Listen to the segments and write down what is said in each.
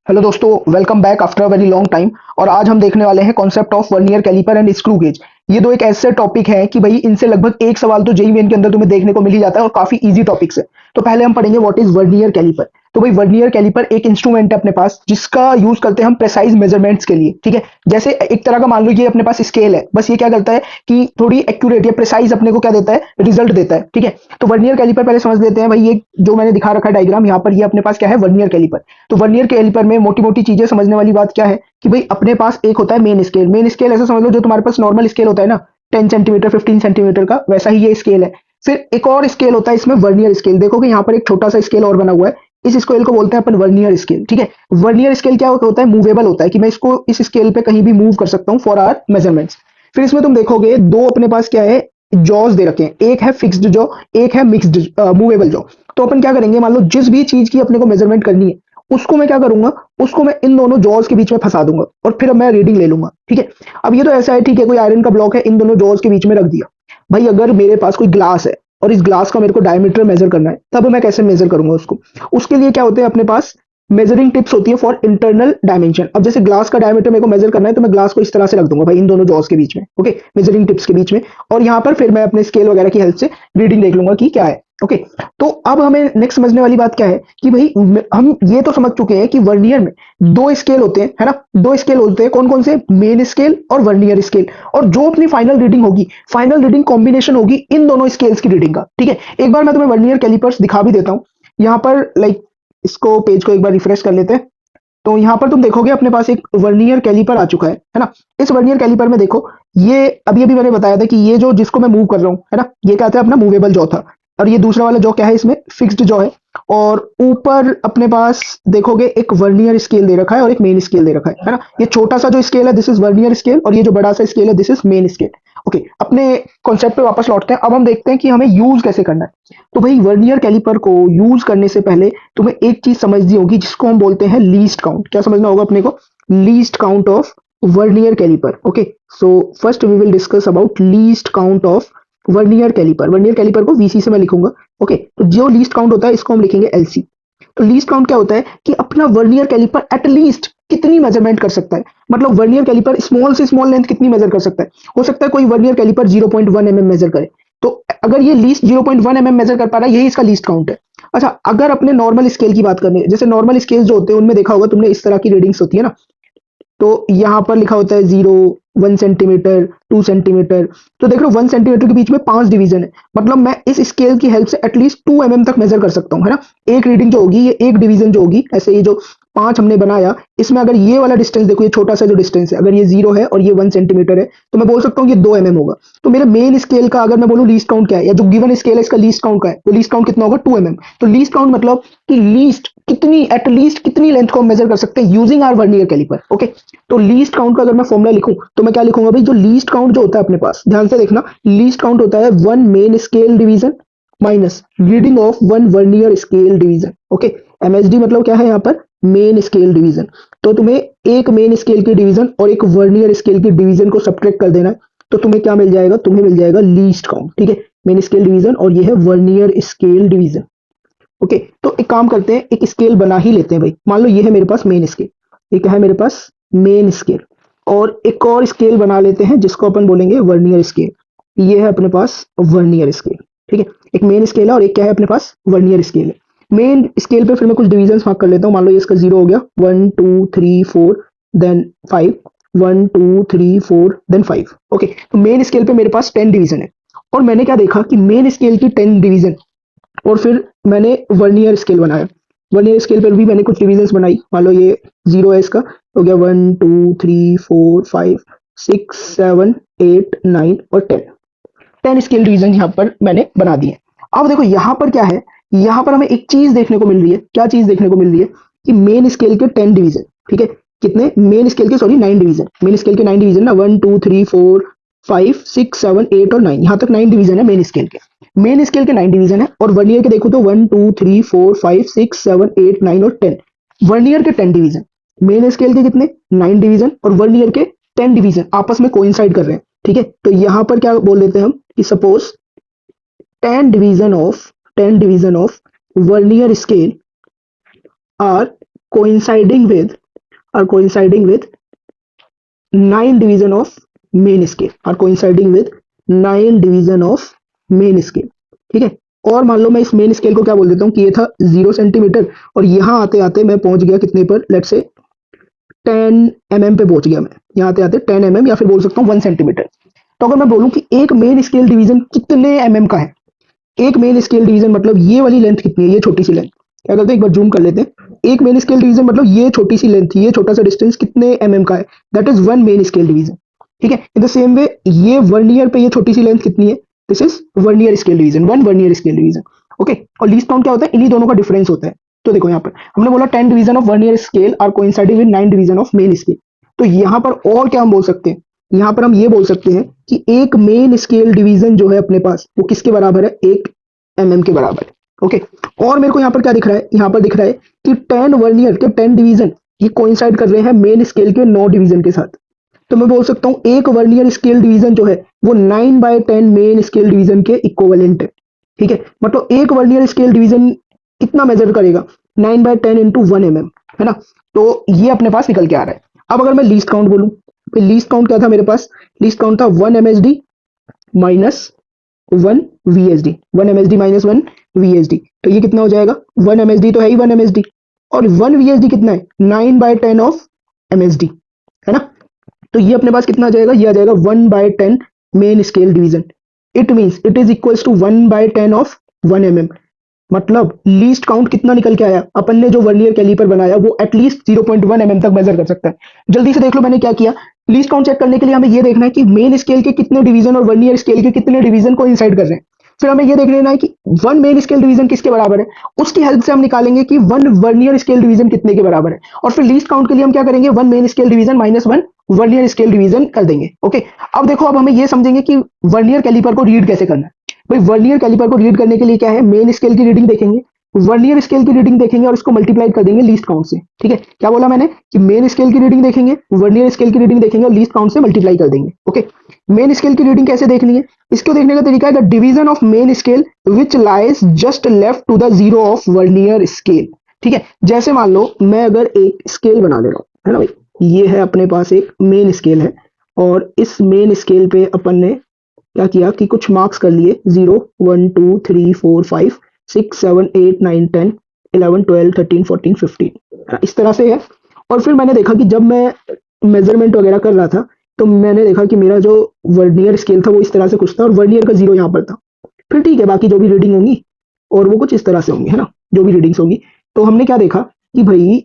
Hello दोस्तों, welcome back after a very long time. और आज हम देखने वाले हैं concept of vernier caliper and screw gauge. ये दो एक ऐसे टॉपिक है कि भाई इनसे लगभग एक सवाल तो जेईई मेन के अंदर तुम्हें देखने को मिल ही जाता है और काफी इजी टॉपिक्स है। तो पहले हम पढ़ेंगे व्हाट इज वर्नियर कैलिपर। तो भाई वर्नियर कैलिपर एक इंस्ट्रूमेंट है अपने पास जिसका यूज करते हैं हम प्रेसाइज मेजरमेंट्स के लिए। ठीक है, जैसे एक तरह का मान लो ये अपने पास स्केल है, बस ये क्या करता है कि थोड़ी एक्यूरेट या प्रिसाइज अपने को क्या देता है, रिजल्ट देता है। ठीक है, तो वर्नियर कैलिपर पहले समझ लेते हैं। भाई ये जो मैंने दिखा रखा है डायग्राम, यहाँ पर ये अपने पास क्या है, वर्नियर कैलिपर। तो वर्नियर कैलिपर में मोटी मोटी चीजें समझने वाली बात क्या है कि भाई अपने पास एक होता है मेन स्केल। मेन स्केल ऐसा समझ लो जो तुम्हारे पास नॉर्मल स्केल होता है ना, 10 सेंटीमीटर 15 सेंटीमीटर का, वैसा ही ये स्केल है। फिर एक और स्केल होता है इसमें, वर्नियर स्केल। देखोगे यहाँ पर एक छोटा सा स्केल और बना हुआ है, इस स्केल को बोलते हैं अपन वर्नियर स्केल। ठीक है, वर्नियर स्केल क्या होता है, मूवेबल होता है कि मैं इसको इस स्केल पे कहीं भी मूव कर सकता हूँ फॉर आवर मेजरमेंट्स। फिर इसमें तुम देखोगे दो अपने पास क्या है, जॉज दे रखे हैं। एक है फिक्स्ड जॉ, एक है मिक्स्ड मूवेबल जॉ। तो अपन क्या करेंगे, मान लो जिस भी चीज की अपने को मेजरमेंट करनी है उसको मैं क्या करूंगा, उसको मैं इन दोनों जॉज के बीच में फंसा दूंगा और फिर मैं रीडिंग ले लूंगा। ठीक है, अब ये तो ऐसा है, ठीक है, कोई आयरन का ब्लॉक है, इन दोनों जॉज के बीच में रख दिया। भाई अगर मेरे पास कोई ग्लास है और इस ग्लास का मेरे को डायमीटर मेजर करना है, तब मैं कैसे मेजर करूंगा उसको। उसके लिए क्या होते हैं अपने पास, मेजरिंग टिप्स होती है फॉर इंटरनल डायमेंशन। अब जैसे ग्लास का डायमीटर मेरे को मेजर करना है तो मैं ग्लास को इस तरह से रख दूंगा भाई इन दोनों जॉज के बीच में, ओके, मेजरिंग टिप्स के बीच में। और यहाँ पर फिर मैं अपने स्केल वगैरह की हेल्प से रीडिंग देख लूंगा कि क्या है। ओके, तो अब हमें नेक्स्ट समझने वाली बात क्या है कि भाई हम ये तो समझ चुके हैं कि वर्नियर में दो स्केल होते हैं, है ना। दो स्केल होते हैं, कौन कौन से, मेन स्केल और वर्नियर स्केल। और जो अपनी फाइनल रीडिंग होगी, फाइनल रीडिंग कॉम्बिनेशन होगी इन दोनों स्केल्स की रीडिंग का। ठीक है, एक बार मैं तुम्हें वर्नियर कैलिपर्स दिखा भी देता हूँ। यहाँ पर लाइक इसको पेज को एक बार रिफ्रेश कर लेते हैं। तो यहाँ पर तुम देखोगे अपने पास एक वर्नियर कैलिपर आ चुका है ना। इस वर्नियर कैलिपर में देखो, ये अभी अभी मैंने बताया था कि ये जो जिसको मैं मूव कर रहा हूँ, है ना, ये क्या था, अपना मूवेबल जॉ था। और ये दूसरा वाला जॉ क्या है, इसमें फिक्स्ड जॉ है। और ऊपर अपने पास देखोगे एक वर्नियर स्केल दे रखा है और एक मेन स्केल दे रखा है ना। ये छोटा सा जो स्केल है दिस इज वर्नियर स्केल, और ये जो बड़ा सा स्केल है this is main scale. Okay, अपने कॉन्सेप्ट पे वापस लौटते हैं। अब हम देखते हैं कि हमें यूज कैसे करना है। तो भाई वर्नियर कैलिपर को यूज करने से पहले तुम्हें एक चीज समझनी होगी जिसको हम बोलते हैं लीस्ट काउंट। क्या समझना होगा अपने को, least count of vernier caliper. Okay, so first we will discuss about least count of vernier caliper. Vernier caliper को वीसी से मैं लिखूंगा। ओके, तो जो लीस्ट काउंट होता है इसको हम लिखेंगे एलसी। तो लीस्ट काउंट क्या होता है कि अपना वर्नियर कैलिपर एटलीस्ट कितनी मेजरमेंट कर सकता है। मतलब वर्नियर कैलिपर स्मॉल से स्मॉल लेंथ कितनी मेजर कर सकता है। हो सकता है कोई वर्नियर कैलिपर 0.1 mm मेजर करे, तो अगर ये लीस्ट 0.1 mm मेजर कर पा रहा है, यही इसका लीस्ट काउंट है। अच्छा, अगर अपने नॉर्मल स्केल की बात करनी है, जैसे नॉर्मल स्केल जो होते हैं उनमें देखा होगा तुमने, इस तरह की रीडिंग्स होती है ना। तो यहाँ पर लिखा होता है 0, 1 सेंटीमीटर, 2 सेंटीमीटर। तो देख लो 1 सेंटीमीटर के बीच में 5 डिवीजन है। मतलब मैं इस स्केल की हेल्प से एटलीस्ट 2 mm तक मेजर कर सकता हूँ, है ना। एक रीडिंग जो होगी, ये एक डिवीजन जो होगी, ऐसे ये जो 5 हमने बनाया, इसमें अगर ये वाला डिस्टेंस देखो, ये छोटा सा जो डिस्टेंस है, अगर ये 0 है और ये 1 सेंटीमीटर है, तो मैं बोल सकता हूँ ये 2 mm होगा। तो मेरे मेन स्केल का अगर मैं बोलूँ लीस्ट काउंट क्या है, या जो गिवन स्केल है इसका लीस्ट काउंट का है, तो लीस्ट काउंट कितना होगा, 2 mm। तो लीस्ट काउंट मतलब कि लीस्ट कितनी, एटलीस्ट कितनी लेंथ को हम मेजर कर सकते हैं using our vernier caliper. Okay, तो लीस्ट काउंट का अगर मैं फॉर्मूला लिखूं तो मैं क्या लिखूंगा भाई, जो लीस्ट काउंट जो होता है अपने पास, ध्यान से देखना, लीस्ट काउंट होता है 1 main scale division minus reading of 1 vernier scale division. Okay, MSD मतलब क्या है यहाँ पर, मेन स्केल डिवीजन। तो तुम्हें एक मेन स्केल की डिवीजन और एक वर्नियर स्केल की डिवीजन को सब्ट्रैक्ट कर देना है, तो तुम्हें क्या मिल जाएगा, तुम्हें मिल जाएगा लीस्ट काउंट। ठीक है, मेन स्केल डिवीजन और ये है वर्नियर स्केल डिवीजन। ओके, तो एक काम करते हैं, एक स्केल बना ही लेते हैं भाई। मान लो ये है मेरे पास मेन स्केल, ये क्या है मेरे पास, मेन स्केल। और एक और स्केल बना लेते हैं जिसको अपन बोलेंगे वर्नियर स्केल। ये है अपने पास वर्नियर स्केल। ठीक है, एक मेन स्केल है और एक क्या है अपने पास, वर्नियर स्केल है। मेन स्केल पे फिर मैं कुछ डिवीजन मार्क कर लेता हूँ। मान लो ये इसका 0 हो गया, 1 2 3 4 देन 5, 1 2 3 4 देन 5। ओके, तो मेन स्केल पे मेरे पास 10 डिवीजन है। और मैंने क्या देखा कि मेन स्केल की 10 डिवीजन, और फिर मैंने वर्नियर स्केल बनाया। वर्नियर स्केल पर भी मैंने कुछ डिविजन्स बनाई। मान लो ये 0 है, इसका हो गया 1 2 3 4 5 6 7 8 9 और 10। 10 स्केल डिवीजन यहाँ पर मैंने बना दिए। अब देखो यहाँ पर क्या है, यहाँ पर हमें एक चीज देखने को मिल रही है। क्या चीज देखने को मिल रही है कि मेन स्केल के 10 डिवीजन, ठीक है, कितने, मेन स्केल के, सॉरी, 9 डिवीजन। मेन स्केल के 9 डिवीजन ना, 1 2 3 4 5 6 7 8 और 9, यहाँ तक 9 डिवीजन है मेन स्केल के। मेन स्केल के 9 डिवीजन है और वर्नियर के देखो तो 1 2 3 4 5 6 7 8 9 और 10। वर्नियर के 10 डिवीजन, मेन स्केल के कितने, 9 डिवीजन, और वर्नियर के 10 डिवीजन आपस में कोइंसाइड कर रहे हैं। ठीक है, तो यहां पर क्या बोल देते हैं हम कि suppose 10 division of vernier scale are coinciding with 9 division of main scale, are coinciding with 9 division of main scale. ठीक है, और मान लो मैं इस मेन स्केल को क्या बोल देता हूँ कि ये था 0 सेंटीमीटर और यहाँ आते आते मैं पहुंच गया कितने पर, लेट्स से 10 mm पे पहुंच गया मैं, यहाँ आते आते 10 mm या फिर बोल सकता हूँ 1 सेंटीमीटर। तो अगर मैं बोलूँ कि एक मेन स्केल डिवीजन कितने mm का है, एक मेन स्केल डिवीजन मतलब ये वाली लेंथ कितनी है, ये छोटी सी लेंथ, क्या करते हैं एक बार जूम कर लेते हैं। एक मेन स्केल डिवीजन मतलब ये छोटी सी लेंथ, ये छोटा सा डिस्टेंस कितने mm का है, that is 1 main scale division. ठीक है, इन द सेम वे ये वर्नियर पे ये छोटी सी लेंथ कितनी है, this is vernier scale division, 1 vernier scale division. Okay, और लीस्ट काउंट क्या होता है, इन्हीं दोनों का डिफरेंस होता है। तो देखो यहाँ पर हमने बोला 10 division of vernier scale are coinciding with 9 division of main scale. तो यहाँ पर और क्या हम बोल सकते हैं, यहाँ पर हम ये बोल सकते हैं कि एक मेन स्केल डिवीजन जो है अपने पास वो किसके बराबर है, 1 mm के बराबर है। ओके, और मेरे को यहाँ पर क्या दिख रहा है, यहाँ पर दिख रहा है कि 10 वर्नियर के 10 डिवीजन ये कोइंसाइड कर रहे हैं मेन स्केल के 9 डिवीजन के साथ। तो मैं बोल सकता हूँ एक वर्नियर स्केल डिवीजन जो है वो 9/10 मेन स्केल डिवीजन के इक्विवेलेंट है। ठीक है, मतलब एक वर्नियर स्केल डिवीजन कितना मेजर करेगा, 9/10 इंटू 1 mm, है ना। तो ये अपने पास निकल के आ रहा है। अब अगर मैं लीस्ट काउंट बोलूं, तो लीस्ट काउंट क्या था मेरे पास, लीस्ट काउंट था 1 MSD minus 1 VSD, 1 MSD minus 1 VSD। तो ये कितना हो जाएगा, 1 MSD तो है ही 1 MSD, और 1 VSD कितना है, 9/10 ऑफ MSD, है ना। तो ये अपने पास कितना आ जाएगा, ये आ जाएगा 1/10 main scale division. It means it is equals to 1/10 of 1 mm। मतलब लीस्ट काउंट कितना निकल के आया, अपन ने जो वर्नियर कैलिपर बनाया वो एटलीस्ट 0.1 mm तक मेजर कर सकता है। जल्दी से देख लो मैंने क्या किया, लीस्ट काउंट चेक करने के लिए हमें ये देखना है कि मेन स्केल के कितने डिवीजन और वर्नियर स्केल के कितने डिवीजन को इंसाइड कर रहे हैं। फिर हमें ये देख लेना है कि 1 मेन स्केल डिवीजन किसके बराबर है, उसकी हेल्प से हम निकालेंगे कि 1 वर्नियर स्केल डिवीजन कितने के बराबर है। और फिर लीस्ट काउंट के लिए हम क्या करेंगे, 1 main scale division minus 1 vernier scale division कर देंगे। ओके, अब देखो अब हमें ये समझेंगे कि वर्नियर कैलिपर को रीड कैसे करना है। भाई वर्नियर कैलिपर को रीड करने के लिए क्या है, मेन स्केल की रीडिंग देखेंगे, वर्नियर स्केल की रीडिंग देखेंगे और इसको मल्टीप्लाई कर देंगे लीस्ट काउंट से। ठीक है, क्या बोला मैंने कि मेन स्केल की रीडिंग देखेंगे, वर्नियर स्केल की रीडिंग देखेंगे और लीस्ट काउंट से मल्टीप्लाई कर देंगे। ओके, मेन स्केल की रीडिंग कैसे देखनी है, इसको देखने का तरीका है the division of main scale which lies just left to the zero of vernier scale. ठीक है, जैसे मान लो मैं अगर एक स्केल बना ले रहा हूँ, है ना भाई, ये है अपने पास एक मेन स्केल है और इस मेन स्केल पे अपन ने क्या किया कि कुछ मार्क्स कर लिए, 0 1 2 3 4 5 6 7 8 9 10 11 12 13 14 15 इस तरह से है। और फिर मैंने देखा कि जब मैं मेजरमेंट वगैरह कर रहा था तो मैंने देखा कि मेरा जो वर्नियर स्केल था वो इस तरह से कुछ था और वर्नियर का 0 यहाँ पर था। फिर ठीक है, बाकी जो भी रीडिंग होंगी और वो कुछ इस तरह से होंगी, है ना, जो भी रीडिंग्स होंगी। तो हमने क्या देखा कि भाई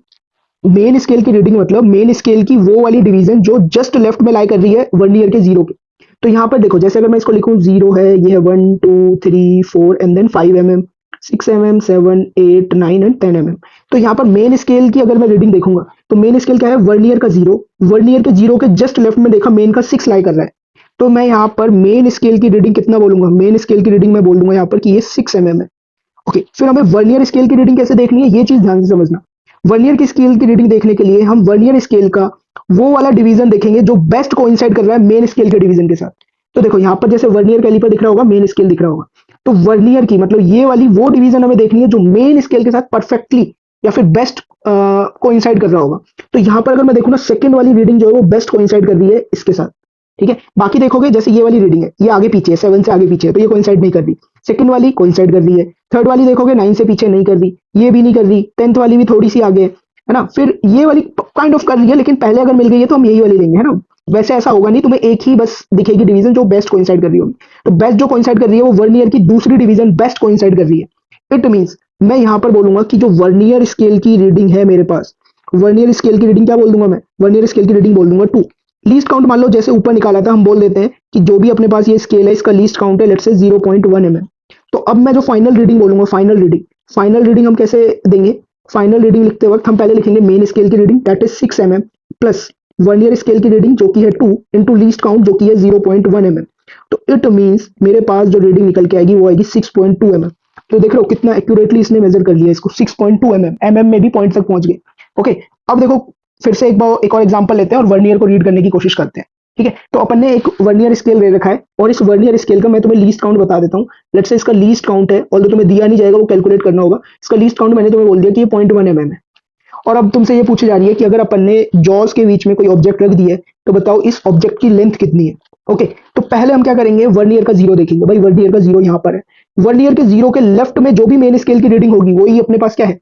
मेन स्केल की रीडिंग मतलब मेन स्केल की वो वाली डिवीजन जो जस्ट लेफ्ट में लाई कर रही है वर्नियर के 0 के। तो यहाँ पर देखो, जैसे अगर मैं इसको लिखूं 0 है, ये है 1 2 3 4 and then 5 mm 6 mm 7 8 9 and 10 mm। तो यहाँ पर मेन स्केल की अगर मैं रीडिंग देखूंगा तो मेन स्केल क्या है, वर्नियर का 0, वर्नियर के 0 के जस्ट लेफ्ट में देखा मेन का 6 लाई कर रहा है। तो मैं यहाँ पर मेन स्केल की रीडिंग कितना बोलूंगा, मेन स्केल की रीडिंग मैं बोल दूंगा यहाँ पर कि ये 6 mm है। ओके, फिर हमें वर्नियर स्केल की रीडिंग कैसे देखनी है, ये चीज ध्यान से समझना। वर्नियर की स्केल की रीडिंग देखने के लिए हम वर्नियर स्केल का वो वाला डिवीजन देखेंगे जो बेस्ट कोइंसाइड कर रहा है मेन स्केल के डिवीजन के साथ। तो देखो यहाँ पर जैसे वर्नियर कैलिपर दिख रहा होगा, मेन स्केल दिख रहा होगा, तो वर्नियर की मतलब ये वाली वो डिवीजन हमें देखनी है जो मेन स्केल के साथ परफेक्टली या फिर बेस्ट कोइंसाइड कर रहा होगा। तो यहाँ पर अगर मैं देखूँ ना, सेकंड वाली रीडिंग जो है वो बेस्ट कोइंसाइड कर रही है इसके साथ। ठीक है, बाकी देखोगे जैसे ये वाली रीडिंग है, ये आगे पीछे है, 7 से आगे पीछे है, तो ये कोइंसाइड नहीं कर रही। सेकंड वाली कोइंसाइड कर रही है, थर्ड वाली देखोगे 9 से पीछे नहीं कर रही, ये भी नहीं कर रही, 10th वाली भी थोड़ी सी आगे है ना, फिर ये वाली काइंड ऑफ कर रही है, लेकिन पहले अगर मिल गई है तो हम यही वाली लेंगे, है ना। वैसे ऐसा होगा नहीं, तुम्हें एक ही बस दिखेगी डिवीजन जो बेस्ट कोइंसाइड कर रही होगी। तो बेस्ट जो कोइंसाइड कर रही है वो वर्नियर की दूसरी डिवीजन बेस्ट कोइंसाइड कर रही है। इट मींस मैं यहाँ पर बोलूंगा कि जो वर्नियर स्केल की रीडिंग है मेरे पास, वर्नियर स्केल की रीडिंग क्या बोल दूंगा मैं, वर्नियर स्केल की रीडिंग बोल दूंगा 2। लीस्ट काउंट मान लो जैसे ऊपर निकाला था, हम बोल देते हैं कि जो भी अपने पास ये स्केल है इसका लीस्ट काउंट है लेट्स से 0.1 mm। तो अब मैं जो फाइनल रीडिंग बोलूंगा, फाइनल रीडिंग हम कैसे देंगे, फाइनल रीडिंग लिखते वक्त हम पहले लिखेंगे मेन स्केल की reading that is 6 mm plus vernier scale की रीडिंग जो कि है 2 इंटू लीस्ट काउंट जो कि है 0.1 mm। तो इट मींस मेरे पास जो रीडिंग निकल के आएगी वो आएगी 6.2 mm। तो देख लो कितना एक्यूरेटली इसने मेजर कर लिया इसको, 6.2 mm, mm में भी पॉइंट तक पहुंच गए। ओके, अब देखो फिर से एक और एग्जांपल लेते हैं और वर्नियर को रीड करने की कोशिश करते हैं। ठीक है, तो अपन ने एक वर्नियर स्केल ले रखा है और इस वर्नियर स्केल का मैं तुम्हें लीस्ट काउंट बता देता हूँ। लेट्स से इसका लीस्ट काउंट है, ऑल्दो तुम्हें दिया नहीं जाएगा, वो कैलकुलेट करना होगा। इसका लीस्ट काउंट मैंने तुम्हें बोल दिया कि ये 0.1 mm है। और अब तुमसे ये पूछी जा रही है कि अगर अपन ने जॉस के बीच में कोई ऑब्जेक्ट रख दिया है तो बताओ इस ऑब्जेक्ट की लेंथ कितनी है। ओके, तो पहले हम क्या करेंगे, वर्नियर का जीरो देखेंगे। भाई वर्नियर का जीरो यहाँ पर है, वर्नियर के जीरो के लेफ्ट में जो भी मेन स्केल की रीडिंग होगी वही अपने पास क्या है,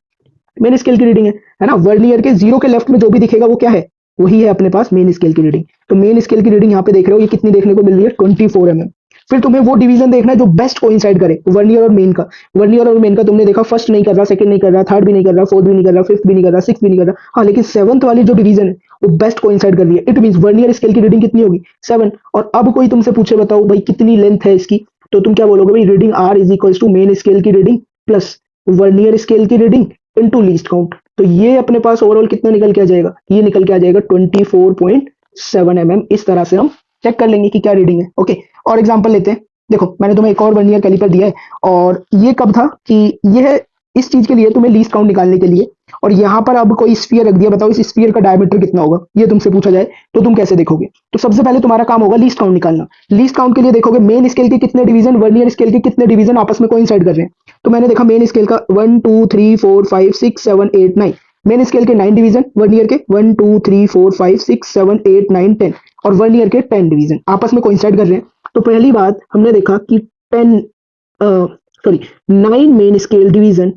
मेन स्केल की रीडिंग है ना। वर्नियर के जीरो के लेफ्ट में जो भी दिखेगा वो क्या है, वही है अपने पास मेन स्केल की रीडिंग। तो मेन स्केल की रीडिंग यहाँ पे देख रहे हो, ये कितनी देखने को मिल रही है, 24 mm। फिर तुम्हें वो डिवीजन देखना है जो बेस्ट कोइंसाइड करे वर्नियर और मेन का। वर्नियर और मेन का तुमने देखा, फर्स्ट नहीं कर रहा, सेकंड नहीं कर रहा, थर्ड भी नहीं कर रहा, फोर्थ भी नहीं कर रहा, फिफ्थ भी नहीं कर रहा, सिक्स भी नहीं कर रहा, हाँ लेकिन सेवंथ वाली जो डिवीजन है वो बेस्ट कोइंसाइड कर रही है। इट मीन वर्नियर स्केल की रीडिंग कितनी होगी, 7। और अब कोई तुमसे पूछे बताओ भाई कितनी लेंथ है इसकी, तो तुम क्या बोलोगे, भाई reading R is equal to main scale की रीडिंग प्लस वर्नियर स्केल की रीडिंग इनटू लीस्ट काउंट। तो ये अपने पास ओवरऑल कितना निकल के आ जाएगा, ये निकल के आ जाएगा 24.7 mm। इस तरह से हम चेक कर लेंगे कि क्या रीडिंग है। ओके, और एग्जांपल लेते हैं। देखो मैंने तुम्हें एक और वर्नियर कैलिपर दिया है, और ये कब था कि यह इस चीज के लिए तुम्हें लीस्ट काउंट निकालने के लिए, और यहाँ पर अब कोई स्फीयर रख दिया, बताओ इस स्फीयर का डायमीटर कितना होगा, ये तुमसे पूछा जाए तो तुम कैसे देखोगे। तो सबसे पहले तुम्हारा काम होगा लीस्ट काउंट निकालना। लीस्ट काउंट के लिए देखोगे मेन स्केल के कितने डिवीजन, वर्नियर स्केल के कितने डिवीजन आपस में कोइंसाइड कर रहे हैं। तो मैंने देखा मेन स्केल का 1 2 3 4 5 6 7 8 9, मेन स्केल के 9 डिवीजन, वर्नियर के 1 2 3 4 5 6 7 8 9 10, और वर्नियर के 10 डिवीजन आपस में कोइंसाइड कर रहे हैं। तो पहली बात हमने देखा कि 9 main scale division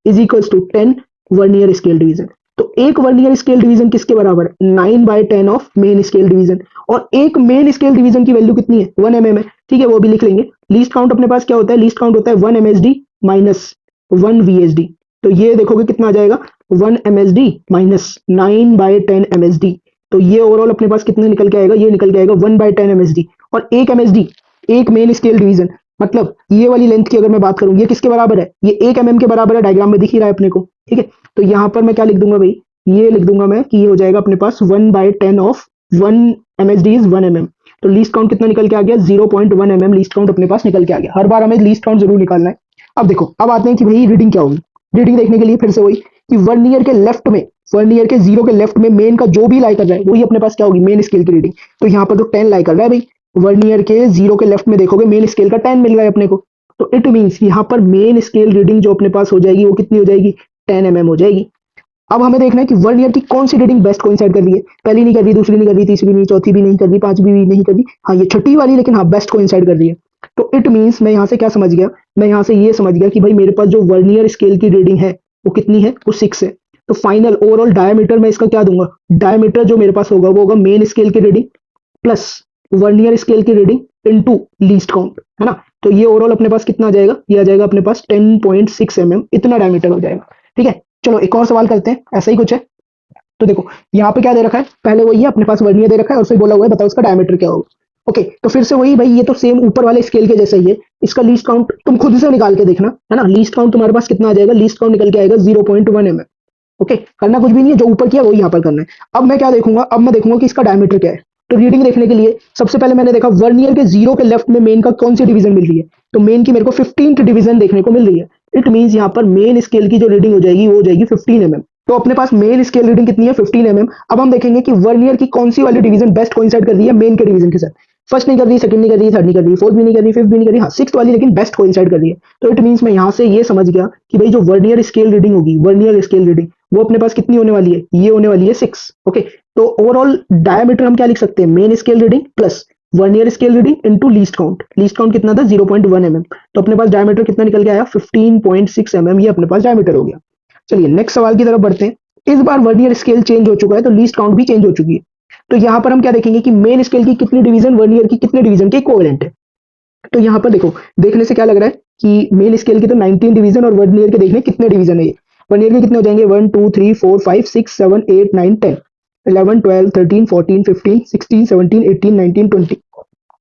is equal to 10 vernier scale division. तो एक वर्नियर स्केल डिवीजन किसके बराबर है, 9/10 ऑफ मेन स्केल डिवीजन। और एक मेन स्केल डिवीजन की वैल्यू कितनी है, 1 mm है, ठीक है, वो भी लिख लेंगे। लीस्ट काउंट अपने पास क्या होता है, लीस्ट काउंट होता है 1 MSD माइनस 1 VSD। तो ये देखोगे कितना आ जाएगा, 1 MSD माइनस 9/10 MSD। तो ये ओवरऑल अपने पास कितना निकल के आएगा, ये निकल के आएगा 1/10 MSD। और एक MSD, एक मेन स्केल डिवीजन, मतलब ये वाली लेंथ की अगर मैं बात करूं, ये किसके बराबर है, ये 1 mm के बराबर है, डायग्राम में दिख ही रहा है अपने को, ठीक है। तो यहाँ पर मैं क्या लिख दूंगा भाई, ये लिख दूंगा मैं कि ये हो जाएगा अपने पास 1/10 ऑफ 1 MSD इज 1 mm। तो लीस्ट काउंट कितना निकल के आ गया, 0.1 mm लीस्ट काउंट अपने पास निकल के आ गया। हर बार हमें लीस्ट काउंट जरूर निकालना है। अब देखो, अब आते हैं कि भाई रीडिंग क्या होगी। रीडिंग देखने के लिए फिर से वही कि वर्नियर के लेफ्ट में, वर्नियर के जीरो के लेफ्ट में मेन का जो भी लाई कर रहा है वही अपने पास क्या होगी, मेन स्केल की रीडिंग। तो यहाँ पर तो 10 लाई कर रहा है भाई, वर्नियर के जीरो के लेफ्ट में देखोगे मेन स्केल का 10 मिल रहा है अपने को। तो इट मींस यहाँ पर मेन स्केल रीडिंग जो अपने पास हो जाएगी वो कितनी हो जाएगी, 10 mm हो जाएगी। अब हमें देखना है कि वर्नियर की कौन सी रीडिंग बेस्ट कोइंसाइड कर रही है, पहली नहीं कर रही, दूसरी नहीं कर रही, तीसरी नहीं, चौथी भी नहीं कर रही, पांचवी भी नहीं कर रही, हाँ ये छठी वाली, लेकिन हाँ बेस्ट कोइंसाइड कर रही है। तो इट मींस मैं यहाँ से क्या समझ गया, मैं यहाँ से ये समझ गया कि भाई मेरे पास जो वर्नियर स्केल की रीडिंग है वो कितनी है, वो 6 है। तो फाइनल ओवरऑल डायमीटर मैं इसका क्या दूंगा, डायमीटर जो मेरे पास होगा वो होगा मेन स्केल की रीडिंग प्लस वर्नियर स्केल की रीडिंग इनटू लीस्ट काउंट, है ना। तो ये ओवरऑल अपने पास कितना आ जाएगा, ये आ जाएगा अपने पास 10.6 mm, इतना डायमीटर हो जाएगा, ठीक है। चलो एक और सवाल करते हैं, ऐसा ही कुछ है। तो देखो यहाँ पे क्या दे रखा है, पहले वही है अपने पास वर्नियर दे रखा है और फिर बोला हुआ है बताओ इसका डायमीटर क्या होगा। ओके, तो फिर से वही भाई, ये तो सेम ऊपर वाले स्केल के जैसा ही है। इसका लीस्ट काउंट तुम खुद से निकाल के देखना, है ना। लीस्ट काउंट तुम्हारे पास कितना आ जाएगा, लीस्ट काउंट निकल के आएगा 0.1 mm। ओके, करना कुछ भी नहीं है, जो ऊपर किया वही यहाँ पर करना है। अब मैं क्या देखूंगा, अब मैं देखूंगा कि इसका डायमीटर क्या है। तो रीडिंग देखने के लिए सबसे पहले मैंने देखा वर्नियर के जीरो के लेफ्ट में मेन का कौन सी डिवीजन मिल रही है, तो मेन की मेरे को 15th डिवीजन देखने को मिल रही है। इट मींस यहाँ पर मेन स्केल की जो रीडिंग हो जाएगी वो हो जाएगी 15 mm। तो अपने पास मेन स्केल रीडिंग कितनी है, 15 mm। अब हम देखेंगे कि वर्नियर की कौन सी वाली डिवीजन बेस्ट कोइंसाइड कर रही है मेन के डिवीजन के साथ। फर्स्ट नहीं कर रही, सेकंड नहीं कर रही, थर्ड नहीं कर रही, फोर्थ भी नहीं कर रही, फिफ्थ भी नहीं कर रही, हाँ सिक्स्थ वाली लेकिन बेस्ट कोइंसाइड कर रही है। तो इट मींस मैं यहाँ से ये समझ गया कि भाई जो वर्नियर स्केल रीडिंग होगी, वर्नियर स्केल रीडिंग वो अपने पास कितनी होने वाली है, ये होने वाली है 6। ओके, तो ओवरऑल डायमीटर हम क्या लिख सकते हैं, main scale reading plus vernier scale reading into least count. Least count कितना था, 0.1 mm। तो अपने पास डायमीटर कितना निकल के आया, 15.6 mm, ये अपने पास डायमीटर हो गया। चलिए नेक्स्ट सवाल की तरफ बढ़ते हैं। इस बार वर्नियर स्केल चेंज हो चुका है तो लीस्ट काउंट भी चेंज हो चुकी है। तो यहाँ पर हम क्या देखेंगे कि मेन स्केल की कितनी डिवीजन वर्नियर की कितने डिवीजन के इक्विवेलेंट है। तो यहाँ पर देखो, देखने से क्या लग रहा है कि मेन स्केल की तो 19 डिवीजन और वर्नियर के देखने कितने डिवीजन है। ये वर्नियर के कितने हो जाएंगे, 1 2 3 4 5 6 7 8 9 10 11 12 13 14 15 16 17 18 19 20।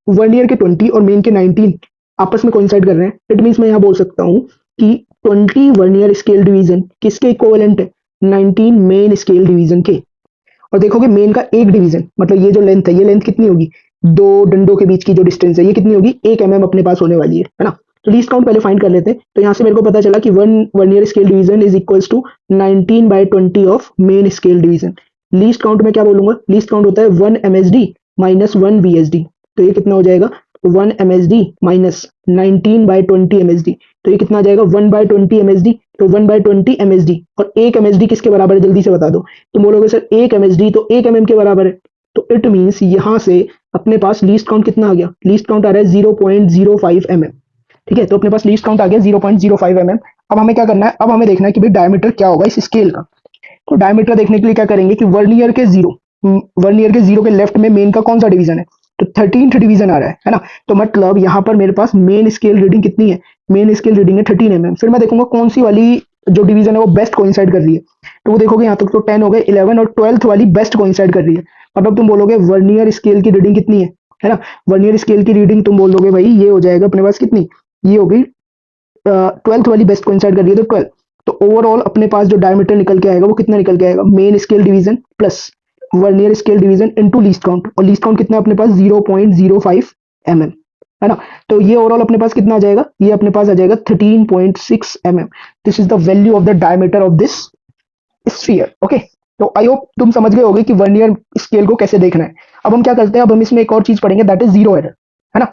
वर्नियर के 20 और मेन के 19 आपस में कोइंसाइड कर रहे हैं। इट मींस मैं यहाँ बोल सकता हूँ कि 20 वर्नियर स्केल डिवीजन किसके इक्विवेलेंट है, 19 मेन स्केल डिवीजन के। और देखोगे मेन का एक डिवीजन, मतलब ये जो लेंथ है, ये लेंथ कितनी होगी, दो डंडों के बीच की जो डिस्टेंस है ये कितनी होगी, 1 mm अपने पास होने वाली है ना। तो लीस्ट काउंट पहले फाइंड कर लेते हैं। तो यहाँ से मेरे को पता चला कि 1 vernier scale division is equals to 19/20 of main scale division. Least count में क्या बोलूंगा, लीस्ट काउंट होता है 1 MSD माइनस 1 VSD। तो ये कितना हो जाएगा, 1 MSD माइनस 19/20 MSD। तो ये कितना आ जाएगा 1/20 MSD। तो 1/20 MSD, और 1 MSD किसके बराबर है जल्दी से बता दो। तुम बोलोगे सर 1 MSD तो 1 mm के बराबर है, तो इट मीन्स यहां से अपने पास लीस्ट काउंट कितना आ गया, लीस्ट काउंट आ रहा है 0.05 mm। ठीक है, तो अपने पास लीस्ट काउंट आ गया 0.05 mm। अब हमें क्या करना है, अब हमें देखना है कि भाई डायमीटर क्या होगा इस स्केल का। तो डायमीटर देखने के लिए क्या करेंगे कि वर्नियर के जीरो के लेफ्ट में मेन का कौन सा डिवीजन है, तो 13th डिवीजन आ रहा है ना। तो मतलब यहाँ पर मेरे पास मेन स्केल रीडिंग कितनी है, मेन स्केल रीडिंग है 13 mm। फिर मैं देखूंगा कौन सी वाली जो डिवीजन है वो बेस्ट कोइंसाइड कर रही है, तो वो देखोगे यहाँ तक तो 10 हो गए, 11 और 12th वाली बेस्ट कोइंसाइड कर रही है। मतलब तुम बोलोगे वर्नियर स्केल की रीडिंग कितनी है ना। वर्नियर स्केल की रीडिंग तुम बोल दोगे भाई ये हो जाएगा अपने पास कितनी, ये होगी 12th वाली बेस्ट कोइंसाइड कर रही है तो 12। तो ओवरऑल अपने पास जो डायमीटर निकल के आएगा वो कितना निकल के आएगा, main scale division plus vernier scale division into least count, और लीस्ट काउंट कितना अपने पास 0.05 mm है ना। तो ये ओवरऑल अपने पास कितना आ जाएगा, ये अपने पास आ जाएगा 13.6 mm। This is the value of the diameter of this sphere. Okay, तो आई होप तुम समझ गए होगे कि वर्नियर स्केल को कैसे देखना है। अब हम क्या करते हैं, अब हम इसमें एक और चीज पढ़ेंगे, दैट इज जीरो एरर, है ना।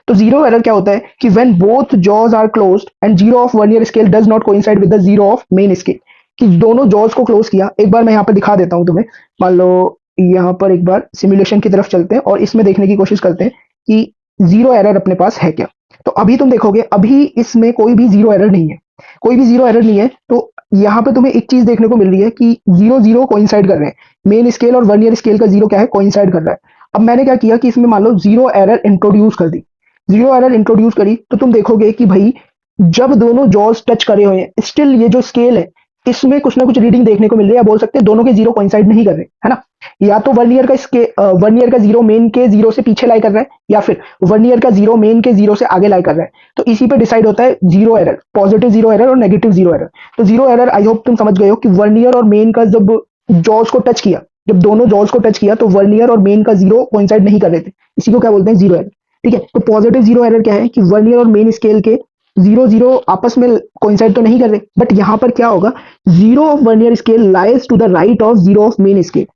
तो जीरो एरर क्या होता है कि when both jaws are closed and zero of vernier scale does not coincide with the zero of main scale, कि दोनों जॉज को क्लोज किया। एक बार मैं यहाँ पर दिखा देता हूं तुम्हें, मान लो यहाँ पर एक बार सिमुलेशन की तरफ चलते हैं और इसमें देखने की कोशिश करते हैं कि जीरो एरर अपने पास है क्या। तो अभी तुम देखोगे अभी इसमें कोई भी जीरो एरर नहीं है, कोई भी जीरो एरर नहीं है। तो यहाँ पे तुम्हें एक चीज देखने को मिल रही है कि जीरो जीरो कोइंसाइड कर रहे हैं, मेन स्केल और वर्नियर स्केल का जीरो क्या है, कोइंसाइड कर रहा है। अब मैंने क्या किया कि इसमें मान लो जीरो एरर इंट्रोड्यूस कर दी, जीरो एरर इंट्रोड्यूस करी, तो तुम देखोगे कि भाई जब दोनों जॉज टच करे हुए हैं स्टिल ये जो स्केल है इसमें कुछ ना कुछ रीडिंग देखने को मिल रही है, या बोल सकते हैं दोनों के जीरो कोइंसाइड नहीं कर रहे, है ना। या तो वर्नियर का जीरो मेन के जीरो से पीछे लाई कर रहा है, या फिर वर्नियर का जीरो मेन के जीरो से आगे लाई कर रहा है। तो इसी पे डिसाइड होता है zero error, positive zero error और नेगेटिव जीरो एरर। तो जीरो एरर आई होप तुम समझ गए हो कि वर्नियर और मेन का जब जॉज को टच किया, जब दोनों जॉज को टच किया तो वर्नियर और मेन का जीरो कोइंसाइड नहीं कर रहे थे, इसी को क्या बोलते हैं जीरो एरर। ठीक है, तो पॉजिटिव जीरो एरर क्या है कि वर्नियर और मेन स्केल के जीरो जीरो आपस में कोइंसाइड तो नहीं कर रहे, बट यहां पर क्या होगा, zero of vernier scale lies to the right of zero of main scale.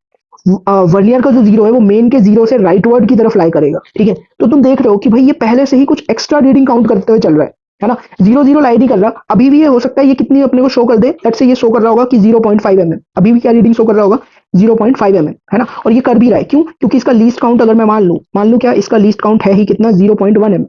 Vernier का जो जीरो है वो मेन के जीरो से राइटवर्ड की तरफ लाई करेगा। ठीक है, तो तुम देख रहे हो कि भाई ये पहले से ही कुछ एक्स्ट्रा रीडिंग काउंट करते हुए चल रहा है ना। जीरो जीरो लाई नहीं कर रहा, अभी भी ये हो सकता है ये कितनी अपने को शो कर दे, लेट्स से ये शो कर रहा होगा कि 0.5 mm, अभी भी क्या रीडिंग शो कर रहा होगा 0.5 mm, है ना। और ये कर भी रहा है, क्यों, क्योंकि इसका लीस्ट काउंट अगर मैं मान लूं क्या, इसका लीस्ट काउंट है ही कितना 0.1 mm,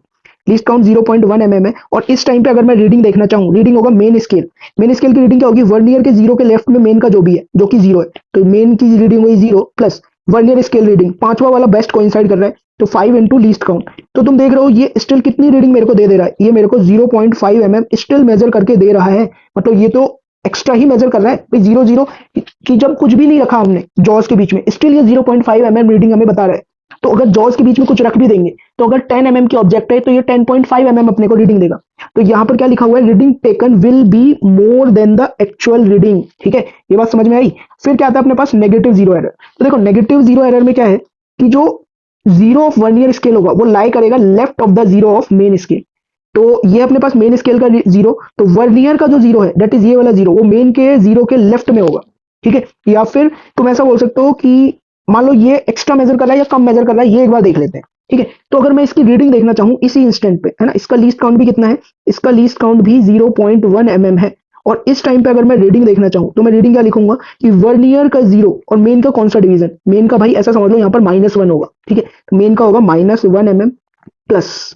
लीस्ट काउंट 0.1 mm है। और इस टाइम पे अगर मैं रीडिंग देखना चाहूँ, रीडिंग होगा मेन स्केल, मेन स्केल की रीडिंग क्या होगी, वर्नियर के जीरो के लेफ्ट में मेन का जो भी है जो कि जीरो है, तो मेन की रीडिंग हुई zero plus vernier scale reading, पांचवा वाला बेस्ट कोइंसाइड कर रहा है तो 5 इंटू लीस्ट काउंट। तो तुम देख रहे हो ये स्टिल कितनी रीडिंग मेरे को दे रहा है, ये मेरे को 0.5 mm स्टिल मेजर करके दे रहा है। मतलब ये तो एक्स्ट्रा ही मेजर कर रहा है भाई, जीरो जीरो की जब कुछ भी नहीं रखा हमने जॉज के बीच में, स्टिल ये 0.5 mm रीडिंग हमें बता रहा है। तो अगर जॉज के बीच में कुछ रख भी देंगे तो अगर 10 mm की ऑब्जेक्ट है तो ये 10.5 mm अपने को रीडिंग देगा। तो यहाँ पर क्या लिखा हुआ है, reading taken will be more than the actual reading. ठीक है, ये बात समझ में आई। फिर क्या आता है अपने पास नेगेटिव जीरो एरर। तो देखो नेगेटिव जीरो एरर में क्या है कि जो जीरो ऑफ वर्नियर स्केल होगा वो लाई करेगा left of the zero of main scale. तो ये अपने पास मेन स्केल का जीरो, तो वर्नियर का जो जीरो है दैट इज ये वाला जीरो, वो मेन के जीरो के लेफ्ट में होगा। ठीक है, या फिर तुम ऐसा बोल सकते हो कि मान लो ये एक्स्ट्रा मेजर कर रहा है या कम मेजर कर रहा है, ये एक बार देख लेते हैं। ठीक है, तो अगर मैं इसकी रीडिंग देखना चाहूं इसी इंस्टेंट पे, है ना, इसका लीस्ट काउंट भी कितना है, इसका लीस्ट काउंट भी 0.1 mm है। और इस टाइम पे अगर मैं रीडिंग देखना चाहूं तो मैं रीडिंग क्या लिखूंगा कि वर्नियर का जीरो और मेन का कौन सा डिवीजन, मेन का भाई ऐसा समझ लो यहाँ पर -1 होगा। ठीक है, मेन का होगा -1 mm प्लस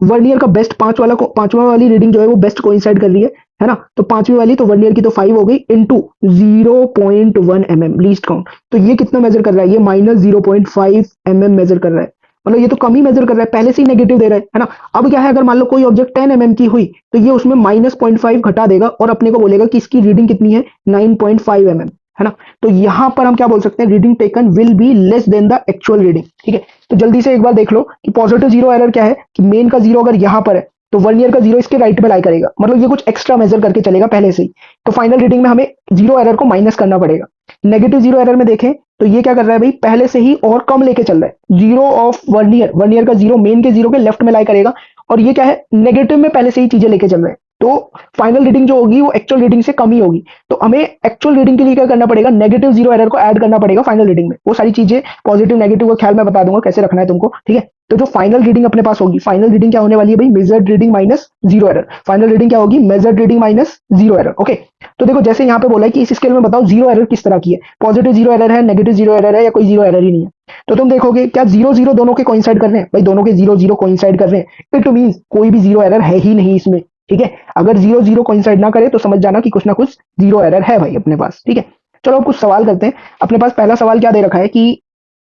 वर्नियर का बेस्ट पांचवा वाली रीडिंग जो है वो बेस्ट कोइंसाइड कर रही है ना। तो पांचवी वाली तो वर्नियर की तो 5 हो गई इंटू 0.1 mm लीस्ट काउंट। तो ये कितना मेजर कर रहा है, ये -0.5 mm मेजर कर रहा है। मतलब ये तो कम ही मेजर कर रहा है, पहले से ही नेगेटिव दे रहा है ना। अब क्या है, अगर मान लो कोई ऑब्जेक्ट 10 mm की हुई तो ये उसमें -0.5 घटा देगा और अपने को बोलेगा कि इसकी रीडिंग कितनी है 9.5 mm, है ना। तो यहां पर हम क्या बोल सकते हैं, reading taken will be less than the actual reading. ठीक है, तो जल्दी से एक बार देख लो कि पॉजिटिव जीरो एरर क्या है कि मेन का जीरो अगर यहां पर है तो वर्नियर का जीरो इसके राइट पे लाई करेगा, मतलब ये कुछ एक्स्ट्रा मेजर करके चलेगा पहले से ही। तो फाइनल रीडिंग में हमें जीरो एरर को माइनस करना पड़ेगा। नेगेटिव जीरो एरर में देखें तो ये क्या कर रहा है भाई, पहले से ही और कम लेके चल रहा है। जीरो ऑफ वर्नियर का जीरो मेन के जीरो के लेफ्ट में लाई करेगा, और ये क्या है नेगेटिव में पहले से ही चीजें लेके चल रहे हैं। तो फाइनल रीडिंग जो होगी वो एक्चुअल रीडिंग से कम ही होगी। तो हमें एक्चुअल रीडिंग के लिए क्या करना पड़ेगा, नेगेटिव जीरो एरर को ऐड करना पड़ेगा फाइनल रीडिंग में। वो सारी चीजें पॉजिटिव नेगेटिव का ख्याल मैं बता दूंगा कैसे रखना है तुमको, ठीक है। तो जो फाइनल रीडिंग अपने पास होगी, फाइनल रीडिंग क्या होने वाली है भाई, measured reading minus zero error. Final reading क्या होगी, measured reading minus zero error. Okay, तो देखो जैसे यहाँ पे बोला है कि इस स्केल में बताओ जीरो एरर किस तरह की है, पॉजिटिव जीरो एरर है, नेगेटिव जीरो एरर है, या कोई जीरो एरर ही नहीं है। तो तुम देखोगे क्या जीरो जीरो दोनों के कोइंसाइड कर रहे हैं भाई, दोनों के जीरो जीरो कोइंसाइड कर रहे हैं, इट मींस कोई भी जीरो एरर है ही नहीं इसमें, ठीक है। अगर जीरो जीरो कोइंसाइड ना करे तो समझ जाना कि कुछ ना कुछ जीरो एरर है भाई अपने पास, ठीक है। चलो अब कुछ सवाल करते हैं। अपने पास पहला सवाल क्या दे रखा है कि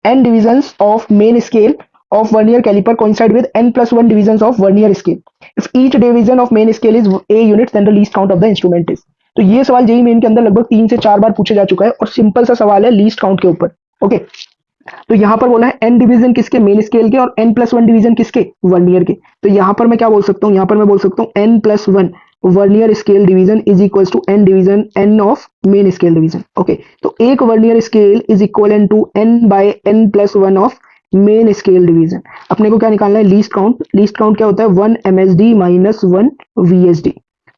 n divisions of main scale of vernier caliper coincide with n plus 1 divisions of vernier scale. If each division of main scale is a unit, then the least count of the instrument is. तो ये सवाल JEE main के अंदर लगभग 3 से 4 बार पूछा जा चुका है और सिंपल सा सवाल है लीस्ट काउंट के ऊपर। ओके, तो यहाँ पर बोला है n डिवीजन किसके, मेन स्केल के, और n प्लस 1 डिवीजन किसके, वर्नियर के। तो यहाँ पर मैं क्या बोल सकता हूँ, यहाँ पर मैं बोल सकता हूँ n plus 1 vernier scale division is equal to n division n of main scale division. Okay, तो एक vernier scale is equal to n by n plus 1 of main scale division. अपने को क्या निकालना है, लीस्ट काउंट। लीस्ट काउंट क्या होता है, 1 MSD माइनस 1 VSD।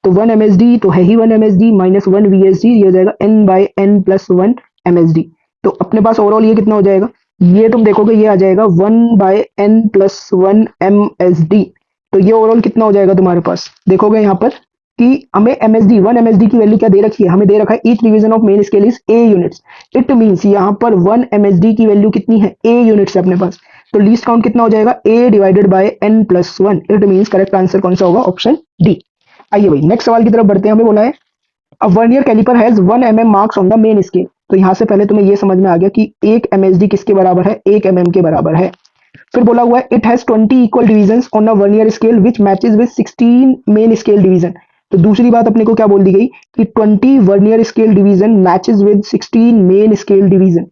तो 1 MSD तो है ही 1 MSD माइनस 1 VSD, ये हो जाएगा n by n plus 1 MSD। तो अपने पास ओवरऑल ये कितना हो जाएगा, ये तुम देखोगे ये आ जाएगा 1 बाय n प्लस 1 MSD। तो ये ओवरऑल कितना हो जाएगा तुम्हारे पास, देखोगे यहाँ पर कि हमें MSD 1 MSD की वैल्यू क्या दे रखी है, हमें दे रखा है each division of main scale is A units. It means यहाँ पर 1 MSD की वैल्यू कितनी है, A यूनिट्स है अपने पास। तो लीस्ट काउंट कितना हो जाएगा, A divided by n plus 1। It means correct answer कौन सा होगा, ऑप्शन डी। आइए भाई नेक्स्ट सवाल की तरफ बढ़ते हैं। हमें बोला है a vernier calliper has 1 mm marks on the main scale. तो यहाँ से पहले तुम्हें ये समझ में आ गया कि 1 MSD किसके बराबर है, 1 mm के बराबर है। फिर बोला हुआ है it has 20 equal divisions on a vernier scale which matches with 16 main scale division. तो दूसरी बात अपने को क्या बोल दी गई कि 20 vernier scale division matches with 16 main scale division.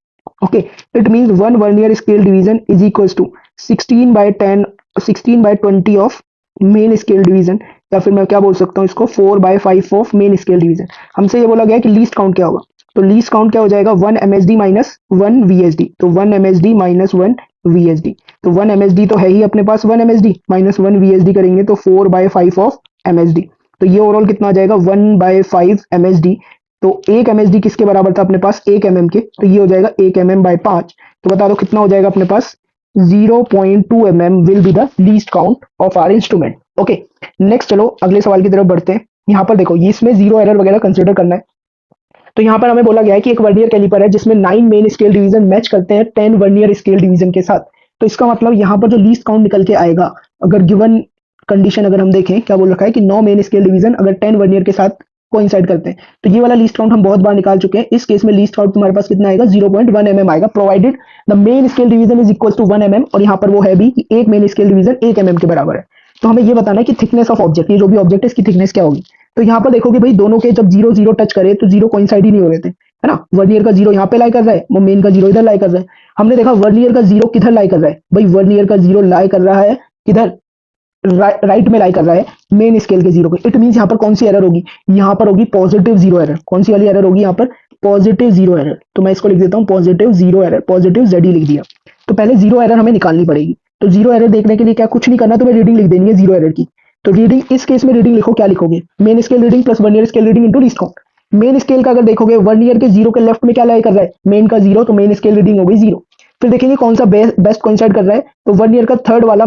Okay, it means 1 vernier scale division is equals to 16 by 10 16 by 20 of main scale division, या फिर मैं क्या बोल सकता हूँ इसको 4 by 5 of main scale division. हमसे ये बोला गया कि लीस्ट काउंट क्या होगा, तो लीस्ट काउंट क्या हो जाएगा 1 MSD माइनस 1 VSD। तो 1 MSD माइनस 1 VSD, तो 1 MSD तो है ही अपने पास 1 MSD माइनस 1 VSD करेंगे तो 4 बाय 5 ऑफ MSD। तो ये ओवरऑल कितना आ जाएगा 1 बाय 5 MSD। तो 1 MSD किसके बराबर था अपने पास, 1 mm के, तो ये हो जाएगा 1 mm बाय 5। तो बता दो कितना हो जाएगा अपने पास, 0.2 mm will be the least count of our instrument। Okay, next चलो अगले सवाल की तरफ बढ़ते हैं। यहाँ पर देखो ये इसमें जीरो एरर वगैरह कंसीडर करना है। तो यहाँ पर हमें बोला गया है कि एक वर्नियर कैलिपर है जिसमें 9 मेन स्केल डिवीजन मैच करते हैं 10 वर्नियर स्केल डिवीजन के साथ। तो इसका मतलब यहाँ पर जो लीस्ट काउंट निकल के आएगा, अगर गिवन कंडीशन अगर हम देखें, क्या बोल रखा है कि 9 मेन स्केल डिवीजन अगर 10 वर्नियर के साथ कोइंसाइड करते हैं, तो ये वाला लीस्ट काउंट हम बहुत बार निकाल चुके हैं। इस केस में लीस्ट काउंट तुम्हारे पास कितना आएगा, 0.1 mm आएगा, provided the main scale division is equal to 1 mm। और यहाँ पर वो है भी कि एक मेन स्केल डिवीजन 1 mm के बराबर है। तो हमें ये बताना है कि थिकनेस ऑफ ऑब्जेक्ट, ये जो भी ऑब्जेक्ट है इसकी थिकनेस क्या होगी। तो यहाँ पर देखोगे भाई दोनों के जब जीरो जीरो टच करे तो जीरो कोइंसाइड ही नहीं हो रहे थे, है ना। वर्नियर का जीरो यहाँ पे लाई कर रहा है, वो मेन का जीरो इधर लाई कर रहा है। हमने देखा वर्नियर का जीरो किधर लाई कर रहा है भाई, वर्नियर का जीरो लाई कर रहा है किधर, राइट में लाई कर रहा है मेन स्केल के जीरो पे। इट मींस यहाँ पर कौन सी एरर होगी, यहाँ पर होगी पॉजिटिव जीरो एरर। कौन सी वाली एरर होगी यहाँ पर, पॉजिटिव जीरो एरर। तो मैं इसको लिख देता हूँ positive zero error, positive ZD लिख दिया। तो पहले जीरो एरर हमें निकालनी पड़ेगी। तो जीरो एरर देखने के लिए क्या कुछ नहीं करना, तुम्हें रीडिंग लिख देनी है जीरो एरर की। तो रीडिंग इस केस में रीडिंग लिखो, क्या लिखोगे, main scale reading plus vernier scale reading into least count. Main scale का अगर देखोगे वर्नियर के जीरो के लेफ्ट में क्या लाई कर रहा है, मेन का जीरो, तो मेन स्केल रीडिंग हो गई जीरो। फिर देखेंगे कौन सा बेस्ट कोइंसाइड कर रहा है, तो वर्नियर का थर्ड वाला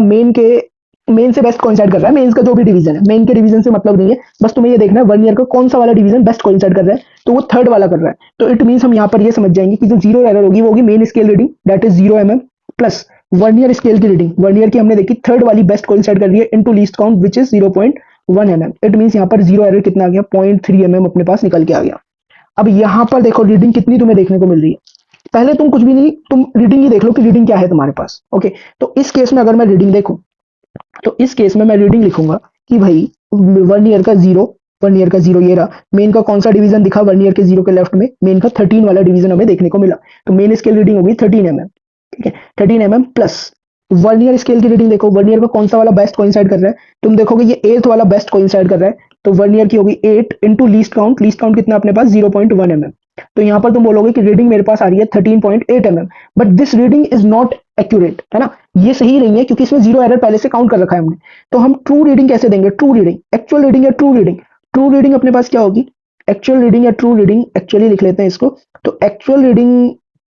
मेन से बेस्ट कोइंसाइड कर रहा है। मेन का जो भी डिवीजन है, मेन के डिवीजन से मतलब नहीं है, बस तुम्हें ये देखना है वर्नियर का कौन सा वाला डिवीजन बेस्ट कोइंसाइड कर रहा है, तो वो थर्ड वाला कर रहा है। तो इट मींस हम यहाँ पर ये समझ जाएंगे कि जो जीरो एरर होगी वो होगी main scale reading that is 0 mm plus vernier scale की रीडिंग, वर्नियर की हमने देखी थर्ड वाली बेस्ट कोइंसाइड कर रही है, into least count which is 0.1 mm। It means यहाँ पर जीरो एरर कितना आ गया, 0.3 mm अपने पास निकल के आ गया। अब यहाँ पर देखो रीडिंग कितनी तुम्हें देखने को मिल रही है। पहले तुम कुछ भी नहीं, तुम रीडिंग ही देख लो कि रीडिंग क्या है तुम्हारे पास। ओके, तो इस केस में अगर मैं रीडिंग देखूं, तो इस केस में मैं रीडिंग लिखूंगा कि भाई वर्नियर का जीरो ये रहा। मेन का कौन सा डिवीजन दिखा वर्नियर के जीरो के लेफ्ट में, मेन का 13 वाला डिवीजन हमें देखने को मिला। तो मेन स्केल रीडिंग होगी 13 mm, ठीक है, 13 mm प्लस वर्नियर स्केल की रीडिंग देखो, वर्नियर का कौन सा वाला बेस्ट कोइंसाइड कर रहा है, तुम देखोगे ये 8th वाला बेस्ट कोइंसाइड कर रहा है, तो वर्नियर की होगी 8 into least count. Least count कितना अपने पास 0.1 mm। तो यहाँ पर तुम बोलोगे कि रीडिंग मेरे पास आ रही है 13.8 mm, but this reading is not accurate, है ना, ये सही नहीं है क्योंकि इसमें जीरो एरर पहले से काउंट कर रखा है हमने। तो हम ट्रू रीडिंग कैसे देंगे? ट्रू रीडिंग, एक्चुअल रीडिंग या ट्रू रीडिंग? ट्रू रीडिंग अपने पास क्या होगी? एक्चुअल रीडिंग या ट्रू रीडिंग, एक्चुअली लिख लेते हैं इसको। तो एक्चुअल रीडिंग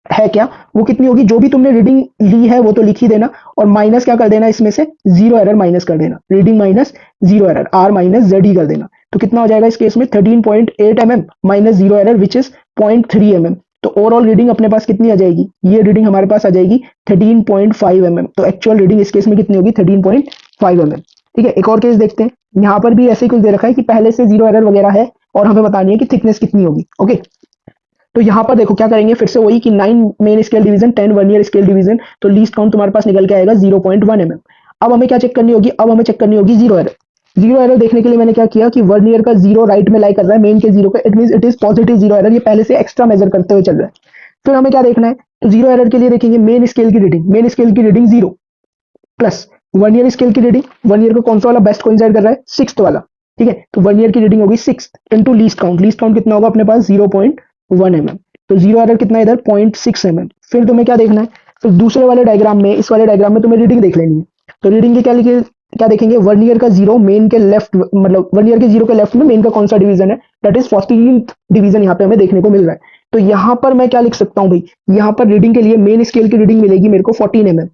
है क्या, वो कितनी होगी? जो भी तुमने रीडिंग ली है वो तो लिख ही देना, और माइनस क्या कर देना, इसमें से जीरो एरर माइनस कर देना, reading minus zero error, R minus Z ही कर देना। तो कितना हो जाएगा इस केस में? 13.8 mm minus zero error which is 0.3 mm। तो ओवरऑल रीडिंग अपने पास कितनी आ जाएगी? ये रीडिंग हमारे पास आ जाएगी 13.5 mm। तो एक्चुअल रीडिंग इस केस में कितनी होगी? 13.5 mm। ठीक है, एक और केस देखते हैं। यहाँ पर भी ऐसे ही कुछ दे रखा है कि पहले से जीरो एरर वगैरह है और हमें बतानी है कि थिकनेस कितनी होगी। ओके, तो यहाँ पर देखो क्या करेंगे, फिर से वही कि 9 main scale division, 10 vernier scale division, तो लीस्ट काउंट तुम्हारे पास निकल के आएगा 0.1 mm। अब हमें क्या चेक करनी होगी? अब हमें चेक करनी होगी जीरो एरर। जीरो एरर देखने के लिए मैंने क्या किया कि वर्नियर का जीरो राइट में लाई कर रहा है मेन के जीरो का, it mean it is positive zero error, ये पहले से एक्स्ट्रा मेजर करते हुए चल रहा है। फिर हमें क्या देखना है? तो जीरो एरर के लिए देखेंगे मेन स्केल की रीडिंग, मेन स्केल की reading zero plus vernier scale की रीडिंग, वर्नियर का कौन सा वाला बेस्ट कोइंसाइड कर रहा है? सिक्स्थ वाला। ठीक है, तो वर्नियर की रीडिंग होगी six into least count, least count कितना होगा अपने पास? 0.1 mm। तो जीरो एरर कितना है इधर? 0.6 mm। फिर तुम्हें क्या देखना है? फिर दूसरे वाले डायग्राम में, इस वाले डायग्राम में तुम्हें रीडिंग देख लेनी है। तो रीडिंग की क्या लिखे, क्या देखेंगे? वर्नियर का जीरो मेन के लेफ्ट, मतलब वर्नियर के जीरो के लेफ्ट में मेन का कौन सा डिवीजन है? दैट इज 14th डिवीजन यहाँ पे हमें देखने को मिल रहा है। तो यहाँ पर मैं क्या लिख सकता हूँ भाई? यहाँ पर रीडिंग के लिए मेन स्केल की रीडिंग मिलेगी मेरे को 14 mm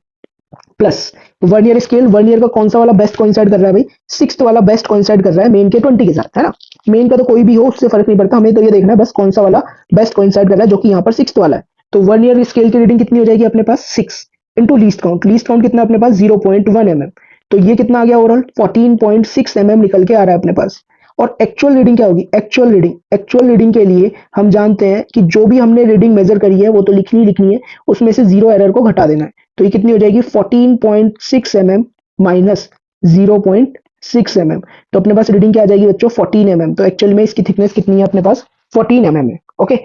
plus vernier scale, vernier का कौन सा वाला बेस्ट कोइंसाइड कर रहा है भाई? सिक्स्थ वाला बेस्ट कोइंसाइड कर रहा है मेन के 20 के साथ, है ना। मेन का तो कोई भी हो उससे फर्क नहीं पड़ता, हमें तो ये देखना है बस कौन सा वाला बेस्ट कोइंसाइड कर रहा है, जो कि यहाँ पर सिक्स्थ वाला है। तो वर्नियर स्केल की रीडिंग कितनी हो जाएगी अपने पास? 6 into least count, least count कितना अपने पास? 0.1 mm। तो ये कितना आ गया ओवरऑल? 14.6 mm निकल के आ रहा है अपने पास। और एक्चुअल रीडिंग क्या होगी? एक्चुअल रीडिंग, एक्चुअल रीडिंग के लिए हम जानते हैं कि जो भी हमने रीडिंग मेजर करी है वो तो लिखनी लिखनी है, उसमें से जीरो एरर को घटा देना है। तो ये कितनी हो जाएगी? 14.6 mm माइनस 0.6 mm। तो अपने पास रीडिंग क्या आ जाएगी बच्चों? 14 mm। तो एक्चुअल में इसकी थिकनेस कितनी है अपने पास? 14 mm है। ओके,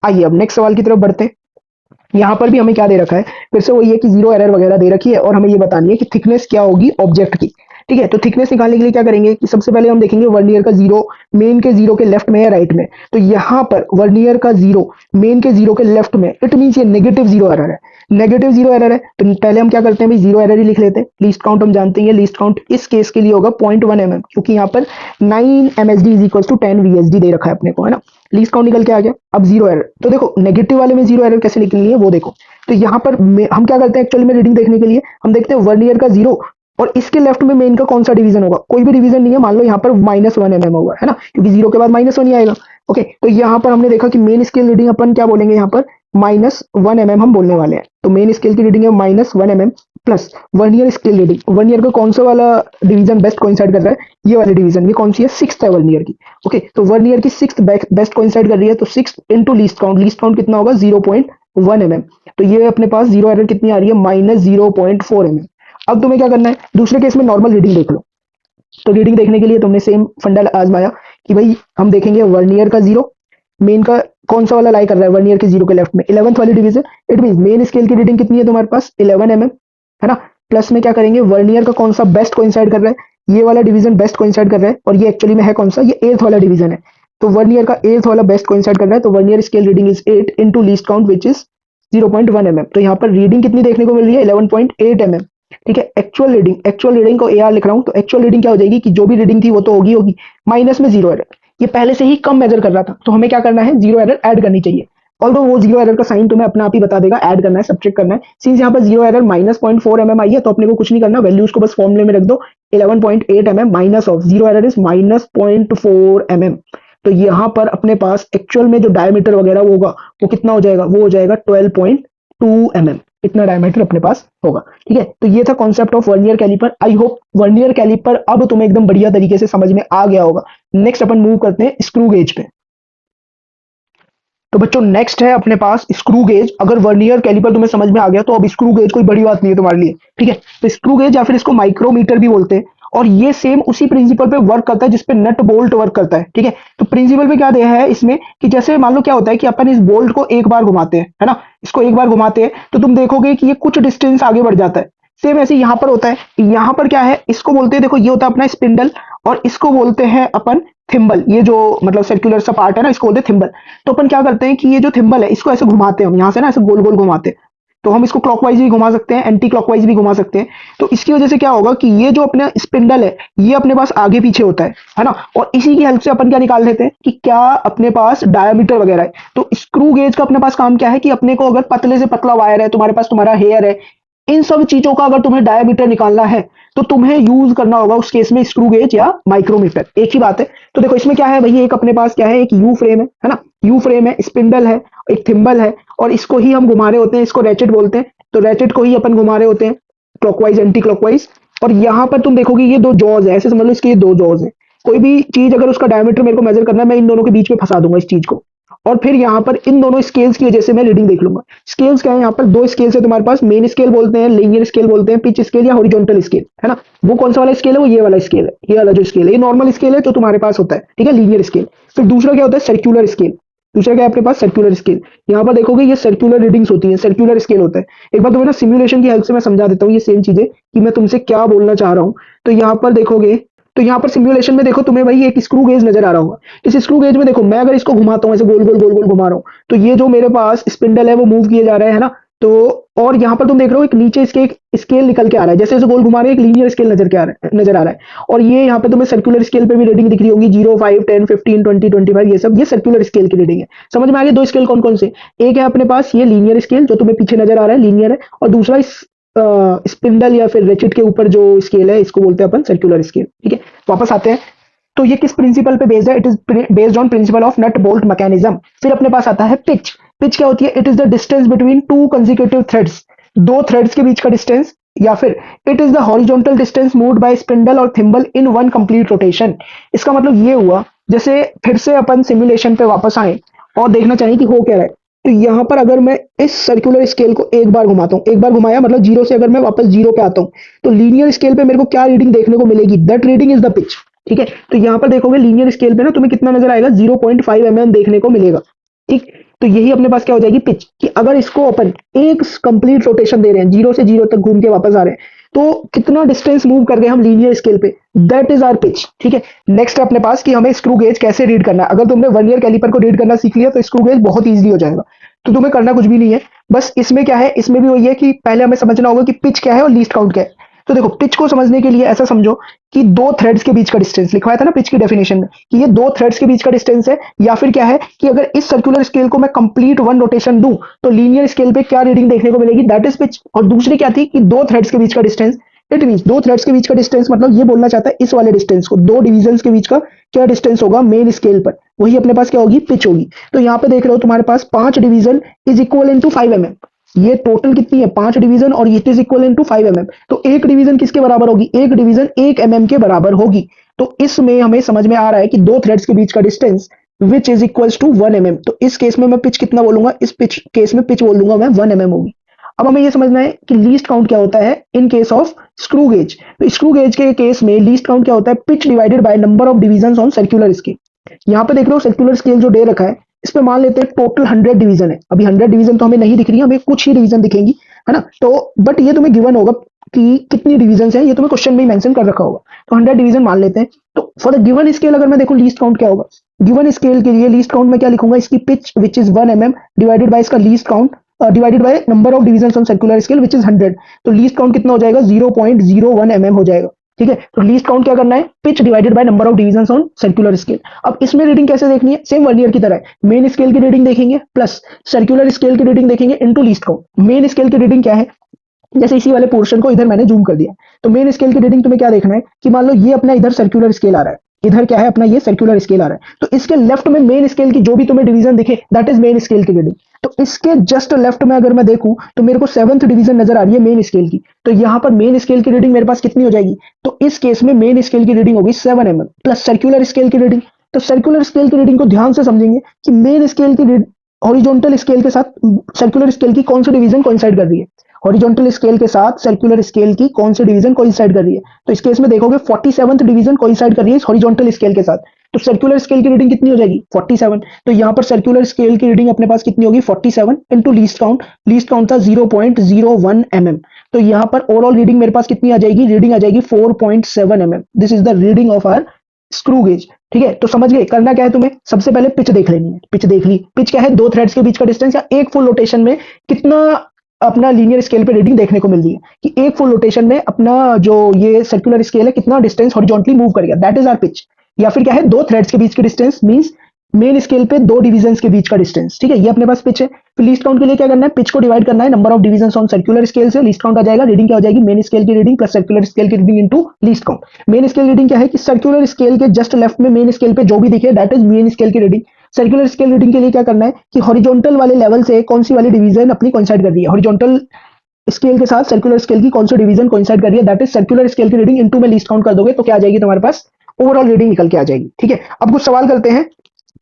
आइए अब नेक्स्ट सवाल की तरफ बढ़ते हैं। यहाँ पर भी हमें क्या दे रखा है? फिर से वही है कि जीरो एरर वगैरह दे रखी है और हमें ये बतानी है कि थिकनेस क्या होगी ऑब्जेक्ट की। ठीक है, तो थिकनेस निकालने के लिए क्या करेंगे कि सबसे पहले हम देखेंगे वर्नियर का जीरो मेन के जीरो के लेफ्ट में या राइट में। तो यहाँ पर वर्नियर का जीरो मेन के जीरो के लेफ्ट में, इट मीन ये नेगेटिव जीरो एरर है, नेगेटिव जीरो एरर है। तो पहले हम क्या करते हैं भाई? जीरो एरर ही लिख लेते हैं। लीस्ट काउंट हम जानते हैं, लीस्ट काउंट इस केस के लिए होगा 0.1 mm, क्योंकि यहाँ पर 9 MSD is equal to 10 VSD दे रखा है अपने को, है ना। लीस्ट काउंट निकल के आ गया। अब जीरो एरर, तो देखो नेगेटिव वाले में जीरो एरर कैसे निकलनी है वो देखो। तो यहाँ पर हम क्या करते हैं एक्चुअली में रीडिंग देखने के लिए? हम देखते हैं वर्नियर का जीरो और इसके लेफ्ट में मेन का कौन सा डिवीजन होगा? कोई भी डिवीजन नहीं है, मान लो यहाँ पर -1 mm होगा, है ना, क्योंकि जीरो के बाद -1 ही आएगा। ओके, तो यहाँ पर हमने देखा कि मेन स्केल रीडिंग अपन क्या बोलेंगे यहाँ पर? -1 mm हम बोलने वाले हैं। तो मेन स्केल की रीडिंग है -1 mm plus vernier scale reading, vernier का कौन सा वाला डिवीजन बेस्ट कोइंसाइड कर रहा है? ये वाली डिवीजन, ये कौन सी है? सिक्स्थ है वर्नियर की। ओके, तो वर्नियर की सिक्स्थ बेस्ट कोइंसाइड कर रही है, तो sixth into least count, least count कितना होगा? 0.1 mm। तो ये अपने पास जीरो एरर कितनी आ रही है? -0.4 mm। अब तुम्हें क्या करना है? दूसरे केस में नॉर्मल रीडिंग देख लो। तो रीडिंग देखने के लिए तुमने सेम फंडा आजमाया कि भाई हम देखेंगे वर्नियर का जीरो मेन का कौन सा वाला लाई कर रहा है? वर्नियर के जीरो के लेफ्ट में 11th वाली division, it mean main scale की रीडिंग कितनी है तुम्हारे पास? 11 mm, है ना। प्लस में क्या करेंगे? वर्नियर का कौन सा बेस्ट कोइंसाइड कर रहा है? ये वाला डिवीजन बेस्ट कोइंसाइड कर रहा है, और ये एक्चुअली में है कौन सा? ये 8th वाला डिवीजन है। तो वर्नियर का 8th वाला बेस्ट कोइंसाइड कर रहा है, तो vernier scale reading is 8 into least count which is 0.1 mm। तो यहाँ पर रीडिंग कितनी देखने को मिल रही है? 11.8 mm। ठीक है, एक्चुअल रीडिंग, एक्चुअल रीडिंग को AR लिख रहा हूं, तो एक्चुअल रीडिंग क्या हो जाएगी कि जो भी रीडिंग थी वो तो होगी होगी, माइनस में जीरो एरर। ये पहले से ही कम मेजर कर रहा था, तो हमें क्या करना है? जीरो एरर ऐड करनी चाहिए। ऑल्दो वो जीरो एरर का साइन तुम्हें अपना आप ही बता देगा, ऐड करना है, सब्ट्रैक्ट करना है। सिंस यहाँ पर जीरो एरर -0.4 mm आई है, तो अपने को कुछ नहीं करना, वैल्यूज को बस फॉर्मूले में रख दो। 11.8 mm minus of zero error is -0.4 mm। तो यहाँ पर अपने पास एक्चुअल में जो डायमीटर वगैरह होगा वो कितना हो जाएगा? वो हो जाएगा 12.2 mm। इतना डायमीटर अपने पास होगा। ठीक है, तो ये था concept of vernier caliper. I hope vernier caliper अब तुम्हें एकदम बढ़िया तरीके से समझ में आ गया होगा। नेक्स्ट अपन मूव करते हैं स्क्रू गेज पे। तो बच्चों नेक्स्ट है अपने पास स्क्रू गेज। अगर वर्नियर कैलिपर तुम्हें समझ में आ गया तो अब स्क्रू गेज कोई बड़ी बात नहीं है तुम्हारे लिए। ठीक है, तो स्क्रू गेज या फिर इसको माइक्रोमीटर भी बोलते हैं, और ये सेम उसी प्रिंसिपल पे वर्क करता है जिसपे नट बोल्ट वर्क करता है। ठीक है, तो प्रिंसिपल पे क्या दिया है इसमें कि जैसे मान लो क्या होता है कि अपन इस बोल्ट को एक बार घुमाते हैं, है ना, इसको एक बार घुमाते हैं तो तुम देखोगे कि ये कुछ डिस्टेंस आगे बढ़ जाता है। सेम ऐसे यहाँ पर होता है। यहाँ पर क्या है? इसको बोलते हैं, देखो ये होता है अपना स्पिंडल, और इसको बोलते हैं अपन थिम्बल, ये जो मतलब सर्कुलर सा पार्ट है ना, इसको बोलते हैं थिम्बल। तो अपन क्या करते हैं कि ये जो थिम्बल है इसको ऐसे घुमाते हैं हम, यहाँ से ना ऐसे गोल गोल घुमाते हैं। तो हम इसको क्लॉकवाइज भी घुमा सकते हैं, एंटी क्लॉकवाइज भी घुमा सकते हैं। तो इसकी वजह से क्या होगा कि ये जो अपना स्पिंडल है ये अपने पास आगे पीछे होता है ना। और इसी की हेल्प से अपन क्या निकाल लेते हैं कि क्या अपने पास डायमीटर वगैरह है। तो स्क्रू गेज का अपने पास काम क्या है कि अपने को अगर पतले से पतला वायर है, तुम्हारे पास तुम्हारा हेयर है, इन सब चीजों का अगर तुम्हें डायमीटर निकालना है तो तुम्हें यूज करना होगा उस केस में स्क्रू गेज या माइक्रोमीटर, एक ही बात है। तो देखो इसमें क्या है भाई, एक अपने पास क्या है, एक यू फ्रेम है ना, यू फ्रेम है, स्पिंडल है, एक थिम्बल है, और इसको ही हम घुमा रहे होते हैं, इसको रैचेट बोलते हैं। तो रैचेट को ही अपन घुमा रहे होते हैं क्लॉकवाइज एंटी क्लॉकवाइज। और यहाँ पर तुम देखोगे ये दो जॉज है, ऐसे समझ लो इसके ये दो जॉज है। कोई भी चीज अगर उसका डायमीटर मेरे को मेजर करना है, मैं इन दोनों के बीच में फंसा दूंगा इस चीज को, और फिर यहाँ पर इन दोनों स्केल्स की वजह से मैं रीडिंग देख लूंगा। स्केल्स क्या है, यहाँ पर दो स्केल्स है तुम्हारे पास, मेन स्केल बोलते हैं, लीनियर स्केल बोलते हैं, पिच स्केल या हॉरिजॉन्टल स्केल, है ना। वो कौन सा वाला स्केल है, वो ये वाला स्केल है, ये वाला जो स्केल है, ये नॉर्मल स्केल है जो तुम्हारे पास होता है, ठीक है, लीनियर स्केल। फिर दूसरा क्या होता है, सर्कुलर स्केल। दूसरा क्या है अपने पास, सर्कुलर स्केल। यहाँ पर देखोगे ये सर्कुलर रीडिंग्स होती हैं, सर्कुलर स्केल होता है। एक बार तुम्हें ना सिमुलेशन की हेल्प से मैं समझा देता हूँ ये सेम चीजें कि मैं तुमसे क्या बोलना चाह रहा हूँ। तो यहाँ पर देखोगे, तो यहाँ पर सिमुलेशन में देखो तुम्हें भाई एक स्क्रू गेज नजर आ रहा होगा। इस स्क्रू गेज में देखो मैं अगर इसको घुमाता हूँ ऐसे गोल गोल गोल गोल घुमा रहा हूँ, तो ये जो मेरे पास स्पिंडल है वो मूव किए जा रहे हैं ना। तो और यहाँ पर तुम देख रहे हो एक नीचे इसके एक स्केल निकल के आ रहा है, जैसे जैसे गोल घुमा रहे हैं एक लीनियर स्केल नजर आ रहा है। और ये यहाँ पे तुम्हें सर्कुलर स्केल पे भी रीडिंग दिख रही होगी, 0, 5, 10, 15, 20, 25, ये सब ये सर्कुलर स्केल की रीडिंग है। समझ में आ गया दो स्केल कौन कौन से। एक है अपने पास ये लीनियर स्केल जो तुम्हें पीछे नजर आ रहा है, लीनियर है, और दूसरा इस स्पिंडल या फिर रेचिट के ऊपर जो स्केल है इसको बोलते हैं अपन सर्कुलर स्केल, ठीक है। वापस आते हैं, तो ये किस प्रिंसिपल पे बेस्ड है, it is based on principle of nut bolt mechanism. फिर अपने पास आता है पिच। पिच क्या होती है, it is the distance between two consecutive threads, दो थ्रेड्स के बीच का डिस्टेंस, या फिर it is the horizontal distance moved by spindle और thimble in one complete rotation. इसका मतलब ये हुआ, जैसे फिर से अपन सिमुलेशन पे वापस आए और देखना चाहिए कि हो क्या रहा है। तो यहाँ पर अगर मैं इस सर्कुलर स्केल को एक बार घुमाता हूँ, एक बार घुमाया मतलब जीरो से अगर मैं वापस जीरो पे आता हूँ, तो लीनियर स्केल पे मेरे को क्या रीडिंग देखने को मिलेगी, that reading is the pitch, ठीक है। तो यहाँ पर देखोगे लीनियर स्केल पे ना तुम्हें कितना नजर आएगा, 0.5 mm देखने को मिलेगा, ठीक। तो यही अपने पास क्या हो जाएगी, पिच। कि अगर इसको अपन एक कंप्लीट रोटेशन दे रहे हैं, जीरो से जीरो तक घूम के वापस आ रहे हैं, तो कितना डिस्टेंस मूव कर गए हम लीनियर स्केल पे, दैट इज आवर पिच, ठीक है। नेक्स्ट है अपने पास कि हमें स्क्रू गेज कैसे रीड करना है। अगर तुमने वर्नियर कैलिपर को रीड करना सीख लिया तो स्क्रू गेज बहुत ईजिली हो जाएगा। तो तुम्हें करना कुछ भी नहीं है, बस इसमें क्या है, इसमें भी वही है कि पहले हमें समझना होगा कि पिच क्या है और लीस्ट काउंट क्या है। तो देखो पिच को समझने के लिए ऐसा समझो कि दो थ्रेड्स के बीच का डिस्टेंस लिखवाया था ना पिच की डेफिनेशन में, कि ये दो थ्रेड्स के बीच का डिस्टेंस है। या फिर क्या है कि अगर इस सर्कुलर स्केल को मैं कंप्लीट वन रोटेशन दूं तो लीनियर स्केल पे क्या रीडिंग देखने को मिलेगी, दैट इज पिच। और दूसरी क्या थी कि दो थ्रेड्स के बीच का डिस्टेंस, इट मीन दो थ्रेड्स के बीच का डिस्टेंस मतलब ये बोलना चाहता है इस वाले डिस्टेंस को, दो डिविजन के बीच का क्या डिस्टेंस होगा मेन स्केल पर, वही अपने पास क्या होगी, पिच होगी। तो यहाँ पे देख रहे हो तुम्हारे पास 5 division is equal into 5 mm। ये टोटल कितनी है, 5 डिवीजन, और it is equal into 5 mm। तो एक डिवीजन किसके बराबर होगी, एक डिवीजन 1 mm के बराबर होगी। तो इसमें हमें समझ में आ रहा है कि दो थ्रेड्स के बीच का distance which is equals to 1 mm। तो इस केस में मैं पिच कितना बोलूंगा, इस पिच केस में पिच बोल दूंगा मैं 1 mm होगी। अब हमें यह समझना है कि लीस्ट काउंट क्या होता है in case of screw gauge. तो स्क्रू गेज के केस में लीस्ट काउंट क्या होता है, pitch divided by number of division on circular scale. यहाँ पे देख रहे हो सर्कुलर स्केल जो दे रखा है, इस पे मान लेते हैं टोटल 100 डिवीजन है। अभी 100 डिवीजन तो हमें नहीं दिख रही है, हमें कुछ ही डिवीजन दिखेंगी, है ना। तो बट ये तुम्हें गिवन होगा कि कितनी डिवीजन है, ये तुम्हें क्वेश्चन में ही मेंशन कर रखा होगा। तो 100 डिवीजन मान लेते हैं। तो फॉर द गिवन स्केल अगर मैं देखूं लीस्ट काउंट क्या होगा, गिवन स्केल के लिए लीस्ट काउंट में क्या लिखूंगा, इसकी pitch which is 1 mm divided by इसका least count divided by number of division on circular scale which is 100। तो लीस्ट काउंट कितना हो जाएगा, 0.01 mm हो जाएगा, ठीक है। तो लीस्ट काउंट क्या करना है, pitch divided by number of division on circular scale. अब इसमें रीडिंग कैसे देखनी है, सेम वर्नियर की तरह है, मेन स्केल की रीडिंग देखेंगे प्लस सर्कुलर स्केल की रीडिंग देखेंगे into least count. Main scale की रीडिंग क्या है, जैसे इसी वाले पोर्शन को इधर मैंने जूम कर दिया, तो मेन स्केल की रीडिंग तुम्हें क्या देखना है कि मान लो ये अपना इधर सर्कुलर स्केल आ रहा है, इधर क्या है अपना ये सर्कुलर स्केल आ रहा है, तो इसके लेफ्ट में मेन स्केल की जो भी तुम्हें डिवीजन दिखे दैट इज मेन स्केल की रीडिंग। तो इसके जस्ट लेफ्ट में अगर मैं देखूं तो मेरे को 7th डिवीजन नजर आ रही है मेन स्केल की। तो यहां पर मेन स्केल की रीडिंग मेरे पास कितनी हो जाएगी, तो इस केस में मेन स्केल की रीडिंग होगी 7 mm प्लस सर्कुलर स्केल की रीडिंग। तो सर्कुलर स्केल की रीडिंग को ध्यान से समझेंगे कि मेन स्केल की हॉरिजॉन्टल स्केल के साथ सर्कुलर स्केल की कौन सी डिवीजन कोइंसाइड कर रही है, हॉरिजॉन्टल स्केल के साथ सर्कुलर स्केल की कौन सी डिवीजन कोइंसाइड कर रही है। तो इस केस में देखोगे 47th डिवीजन कोइंसाइड कर रही है इस हॉरिजॉन्टल स्केल के साथ। तो सर्कुलर स्केल की रीडिंग कितनी हो जाएगी, 47। तो यहां पर सर्कुलर स्केल की रीडिंग अपने पास कितनी होगी, 47 into least count. Least count था 0.01 mm। तो यहां पर ओवरऑल रीडिंग मेरे पास कितनी आ जाएगी, रीडिंग आ जाएगी 4.7 mm। This is the reading of our screw gauge. ठीक है, तो समझ गए। करना क्या है तुम्हें, सबसे पहले पिच देख लेनी है। पिच देख ली, पिच क्या है, दो थ्रेड्स के बीच का डिस्टेंस या एक फुल रोटेशन में कितना अपना लीनियर स्केल पे रीडिंग देखने को मिल रही है कि एक फुल रोटेशन में अपना जो ये सर्कुलर स्केल है कितना डिस्टेंस हॉरिजॉन्टली मूव करेगा, दैट इज आवर पिच। या फिर क्या है, दो थ्रेड्स के बीच की डिस्टेंस मींस मेन स्केल पे दो डिवीजन के बीच का डिस्टेंस। ठीक है, ये अपने पास पिच है। फिर लीस्ट काउंट के लिए क्या करना है, पिच को डिवाइड करना है number of division on circular scale से। लीस्ट काउंट आ जाएगा, रीडिंग क्या हो जाएगी, मेन स्केल की रीडिंग प्लस सर्कुलर स्केल की reading into least count. Main scale reading क्या है कि सर्कुलर स्केल के जस्ट लेफ्ट में मेन स्केल पे जो भी दिखे दैट इज मेन स्केल की रीडिंग। सर्कुलर स्केल रीडिंग के लिए क्या करना है कि हॉरिजॉन्टल वाले लेवल से कौन सी वाली डिवीजन अपनी कोइंसाइड कर रही है, हॉरिजॉन्टल स्केल के साथ सर्कुलर स्केल की कौन सी डिवीजन कोइंसाइड कर रही है, दैट इज सर्कुलर स्केल की रीडिंग इनटू में लीस्ट काउंट कर दोगे तो क्या आ जाएगी तुम्हारे पास, ओवरऑल रीडिंग निकल के आ जाएगी। ठीक है, अब कुछ सवाल करते हैं,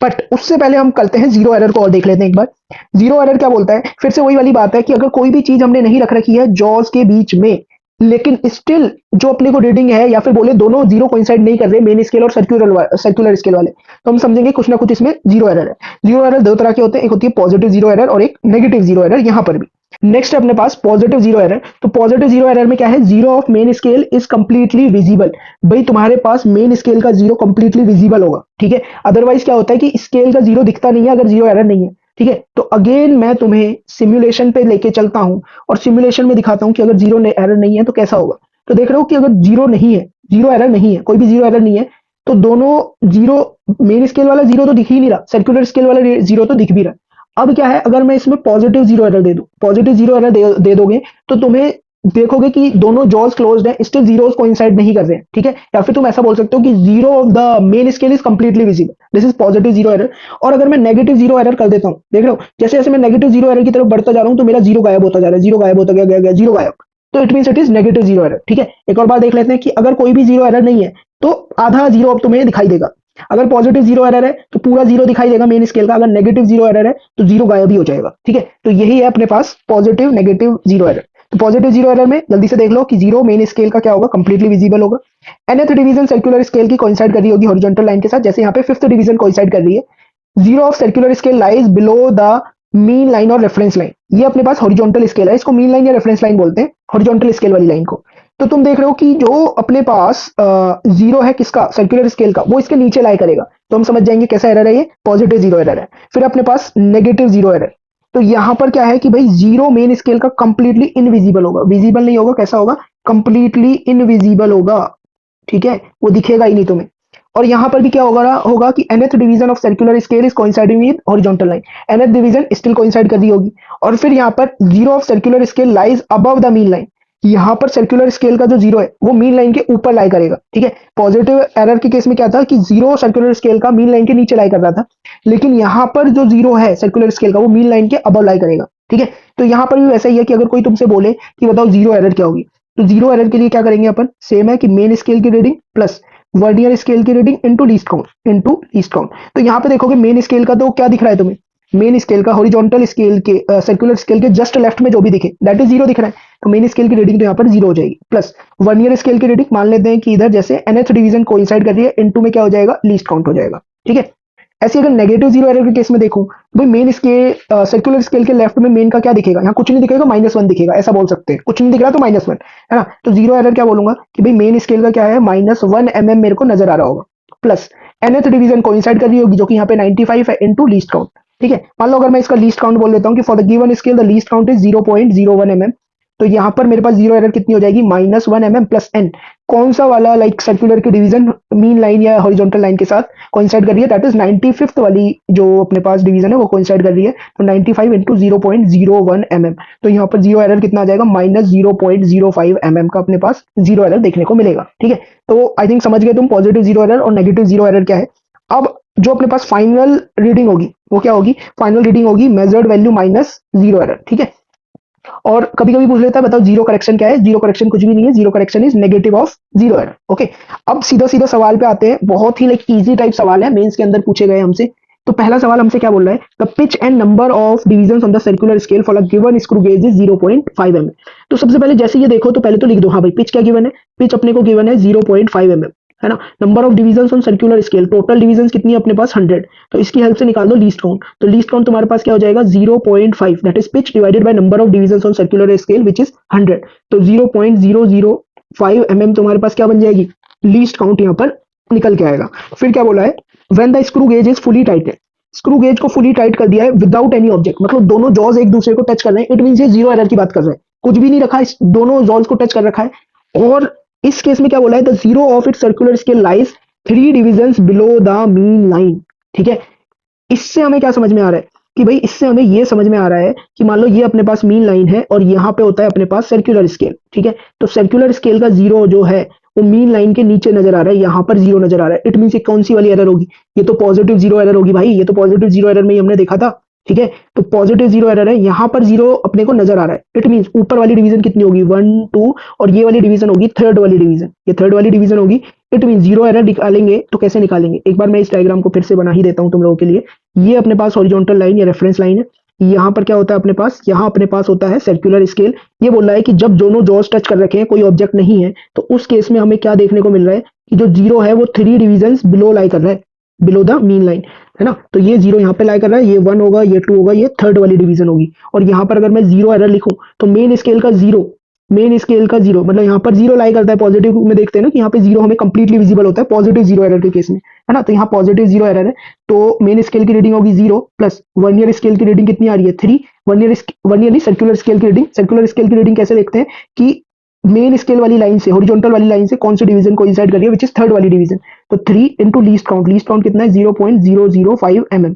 बट उससे पहले हम करते हैं जीरो एरर को और देख लेते हैं एक बार। जीरो एरर क्या बोलता है, फिर से वही वाली बात है कि अगर कोई भी चीज हमने नहीं रख रखी है जॉज के बीच में, लेकिन स्टिल जो अपने को रीडिंग है या फिर बोले दोनों जीरो कोइंसाइड नहीं कर रहे, मेन स्केल और सर्कुलर स्केल वाले, तो हम समझेंगे कुछ ना कुछ इसमें जीरो एरर है। जीरो एरर दो तरह के होते हैं, एक होती है पॉजिटिव जीरो एरर और एक नेगेटिव जीरो एरर। यहां पर भी नेक्स्ट है अपने पास पॉजिटिव जीरो एरर। तो पॉजिटिव जीरो एरर में क्या है, zero of main scale is completely visible. भाई तुम्हारे पास मेन स्केल का जीरो कंप्लीटली विजिबल होगा। ठीक है, अदरवाइज क्या होता है कि स्केल का जीरो दिखता नहीं है अगर जीरो एरर नहीं है। ठीक है, तो अगेन मैं तुम्हें सिमुलेशन पे लेके चलता हूं और सिमुलेशन में दिखाता हूं कि अगर जीरो एरर नहीं है तो कैसा होगा। तो देख रहे हो कि अगर जीरो नहीं है, जीरो एरर नहीं है, कोई भी जीरो एरर नहीं है, तो दोनों जीरो, मेन स्केल वाला जीरो तो दिख ही नहीं रहा, सर्कुलर स्केल वाला जीरो तो दिख भी रहा। अब क्या है, अगर मैं इसमें पॉजिटिव जीरो एरर दे दूं, पॉजिटिव जीरो एरर दे दोगे तो तुम्हें देखोगे कि दोनों जॉज क्लोज्ड है, स्टिल जीरोस कोइंसाइड नहीं कर रहे हैं। ठीक है, या फिर तुम ऐसा बोल सकते हो कि zero of the main scale is completely visible, this is positive zero error. और अगर मैं नेगेटिव जीरो एरर कर देता हूं, देख रहे हो जैसे जैसे मैं नेगेटिव जीरो एरर की तरफ बढ़ता जा रहा हूं तो मेरा जीरो गायब होता जा रहा है, जीरो गायब होता गया, जीरो गायब, तो it mean it is negative zero error. ठीक है, एक और बार देख लेते हैं कि अगर कोई भी जीरो एरर नहीं है तो आधा जीरो अब तुम्हें दिखाई देगा। अगर पॉजिटिव जीरो एरर है तो पूरा जीरो दिखाई देगा मेन स्केल का, अगर नेगेटिव जीरो एरर है तो जीरो गायब ही हो जाएगा। ठीक है, तो यही है अपने पास पॉजिटिव नेगेटिव जीरो एरर। तो पॉजिटिव जीरो एरर में जल्दी से देख लो कि जीरो मेन स्केल का क्या होगा, कंप्लीटली विजिबल होगा। nth डिवीजन सर्कुलर स्केल की कोइंसाइड कर रही होगी हॉरिजॉन्टल लाइन के साथ, जैसे यहाँ पे फिफ्थ डिवीजन कोइंसाइड कर रही है। Zero of circular scale lies below the mean line और रेफरेंस लाइन। ये अपने पास हॉरिजॉन्टल स्केल है, इसको मीन लाइन या रेफरेंस लाइन बोलते हैं, हॉरिजॉन्टल स्केल वाली लाइन को। तो तुम देख रहे हो कि जो अपने पास जीरो है किसका, सर्कुलर स्केल का, वो इसके नीचे लाई करेगा, तो हम समझ जाएंगे कैसा एरर है, ये पॉजिटिव जीरो एरर है। फिर अपने पास नेगेटिव जीरो एरर, तो यहां पर क्या है कि भाई जीरो मेन स्केल का कंप्लीटली इनविजिबल होगा, विजिबल नहीं होगा, कैसा होगा, कंप्लीटली इनविजिबल होगा। ठीक है, वो दिखेगा ही नहीं तुम्हें। और यहां पर भी क्या होगा कि nth division of circular scale is coinciding with horizontal line, nth division still coincide कर रही होगी। और फिर यहां पर zero of circular scale lies above the mean line, यहां पर सर्कुलर स्केल का जो जीरो है वो मीन लाइन के ऊपर लाई करेगा। ठीक है, पॉजिटिव एरर के केस में क्या था कि जीरो सर्कुलर स्केल का मीन लाइन के नीचे लाई कर रहा था, लेकिन यहां पर जो जीरो है सर्कुलर स्केल का वो मीन लाइन के अबव लाई करेगा। ठीक है, तो यहां पर भी वैसा ही है कि अगर कोई तुमसे बोले कि बताओ जीरो एरर क्या होगी, तो जीरो एरर के लिए क्या करेंगे अपन, सेम है कि मेन स्केल की रीडिंग प्लस वर्नियर स्केल की रीडिंग इनटू लीस्ट काउंट। तो यहां पे देखोगे मेन स्केल का तो क्या दिख रहा है तुम्हें, मेन स्केल का हॉरिजॉन्टल स्केल के सर्कुलर स्केल के जस्ट लेफ्ट में जो भी दिखे दैट इज जीरो दिख रहा है, तो मेन स्केल की रीडिंग तो यहाँ पर जीरो हो जाएगी। प्लस वर्नियर स्केल की रीडिंग मान लेते हैं कि इधर जैसे nth डिवीजन कोइंसाइड कर रही है, इनटू में क्या हो जाएगा, लीस्ट काउंट हो जाएगा। ठीक है, ऐसे अगर नेगेटिव जीरो एरर के केस में देखूं, भाई मेन स्केल सर्कुलर स्केल के लेफ्ट में मेन का क्या दिखेगा, यहाँ कुछ नहीं दिखेगा, -1 दिखेगा, ऐसा बोल सकते हैं, कुछ नहीं दिख रहा तो -1 है ना। तो जीरो एरर क्या बोलूंगा कि भाई मेन स्केल का क्या है, -1 mm मेरे को नजर आ रहा होगा, प्लस nth डिवीजन कोइंसाइड कर रही होगी जो कि यहाँ पे 95 है, इनटू लीस्ट काउंट। ठीक है, मान लो अगर मैं इसका लीस्ट काउंट बोल देता हूँ कि for the given scale the least count is 0.01 mm, तो यहां पर मेरे पास जीरो एरर कितनी हो जाएगी, -1 mm प्लस n, कौन सा वाला लाइक सर्कुलर की डिवीजन मीन लाइन या हॉरिजॉन्टल लाइन के साथ कोइंसाइड कर रही है, दैट इज 95th वाली जो अपने पास डिवीजन है वो कोइंसाइड कर रही है, तो 95 इंटू 0.01 mm, तो यहाँ पर जीरो एरर कितना आ जाएगा, -0.05 mm का अपने पास जीरो एरर देखने को मिलेगा। ठीक है, तो आई थिंक समझ गए तुम पॉजिटिव जीरो एरर और नेगेटिव जीरो एरर क्या है। अब जो अपने पास फाइनल रीडिंग होगी वो क्या होगी, फाइनल रीडिंग होगी measured value minus zero error. ठीक है, और कभी कभी पूछ लेता है बताओ जीरो करेक्शन क्या है, जीरो करेक्शन कुछ भी नहीं है, zero correction is negative of zero error. Okay, अब सीधा सीधा सवाल पे आते हैं, बहुत ही लाइक इजी टाइप सवाल है, मेंस के अंदर पूछे गए हमसे। तो पहला सवाल हमसे क्या बोल रहा है, the pitch and number of division on the circular scale for a given screw gauge is 0.5 mm। तो सबसे पहले जैसे ये देखो तो पहले तो लिख दो, हाँ भाई पिच क्या गिवन है, पिच अपने को गिवन है 0.5 mm, है ना। Number of division on circular scale, total division कितनी है अपने पास 100, तो इसकी हेल्प से निकाल दो लीस्ट काउंट, तो लीस्ट काउंट तुम्हारे पास क्या हो जाएगा 0.5, that is pitch divided by number of division on circular scale which is 100, तो 0.005 mm तुम्हारे पास क्या बन जाएगी, लीस्ट काउंट यहाँ पर निकल के आएगा। फिर क्या बोला है, when the screw gauge is fully tighted, screw gauge को फुली टाइट कर दिया है विदाउट एनी ऑब्जेक्ट, मतलब दोनों जॉज एक दूसरे को टच कर रहे हैं, इट मीन ये जीरो एरर की बात कर रहा है, कुछ भी नहीं रखा, इस दोनों जॉज को टच कर रखा है। और इस केस में क्या बोला है, the zero of it circular scale lies 3 division below the mean line. ठीक है, इससे हमें क्या समझ में आ रहा है कि भाई, इससे हमें ये समझ में आ रहा है कि मान लो ये अपने पास मीन लाइन है और यहाँ पे होता है अपने पास सर्कुलर स्केल। ठीक है, तो सर्कुलर स्केल का जीरो जो है वो मीन लाइन के नीचे नजर आ रहा है, यहाँ पर जीरो नजर आ रहा है, इट मीन ये कौन सी वाली एरर होगी, ये तो पॉजिटिव जीरो एरर होगी भाई, ये तो पॉजिटिव जीरो एरर में ही हमने देखा था। ठीक है, तो पॉजिटिव जीरो एरर है, यहाँ पर जीरो अपने को नजर आ रहा है, इट मीन ऊपर वाली डिवीजन कितनी होगी 1 2, और ये वाली डिवीजन होगी थर्ड वाली डिवीजन, ये थर्ड वाली डिवीजन होगी। इट मीन जीरो एरर निकालेंगे तो कैसे निकालेंगे, एक बार मैं इस डायग्राम को फिर से बना ही देता हूं तुम लोगों के लिए। ये अपने पास हॉरिजॉन्टल लाइन या रेफरेंस लाइन है, यहाँ पर क्या होता है अपने पास, यहाँ अपने पास होता है सर्कुलर स्केल। ये बोल रहा है कि जब दोनों जॉस टच कर रखे हैं, कोई ऑब्जेक्ट नहीं है, तो उस केस में हमें क्या देखने को मिल रहा है कि जो जीरो है वो 3 डिवीजन बिलो लाई कर रहा है, बिलो द मीन लाइन, है ना। तो ये जीरो यहाँ पे लाई कर रहा है, ये 1 होगा, ये 2 होगा, ये थर्ड वाली डिवीजन होगी। और यहाँ पर अगर मैं जीरो एरर लिखूं तो मेन स्केल का जीरो, मेन स्केल का जीरो मतलब यहाँ पर जीरो लाई करता है, पॉजिटिव में देखते हैं ना कि यहाँ पे जीरो हमें कंप्लीटली विजिबल होता है पॉजिटिव जीरो एरर के केस में, है ना। तो यहाँ पॉजिटिव जीरो एरर है, तो मेन स्केल की रीडिंग होगी जीरो प्लस वर्नियर स्केल की रीडिंग कितनी आ रही है 3। वर्नियर नहीं, सर्कुलर स्केल की रीडिंग, सर्कुलर स्केल की रीडिंग कैसे देखते हैं कि मेन स्केल वाली लाइन से, हॉरिजॉन्टल वाली लाइन से कौन सी डिवीजन कोइंसाइड कर रही है, विच इज थर्ड वाली डिवीजन। तो 3 into least count, least count कितना है 0.005 mm,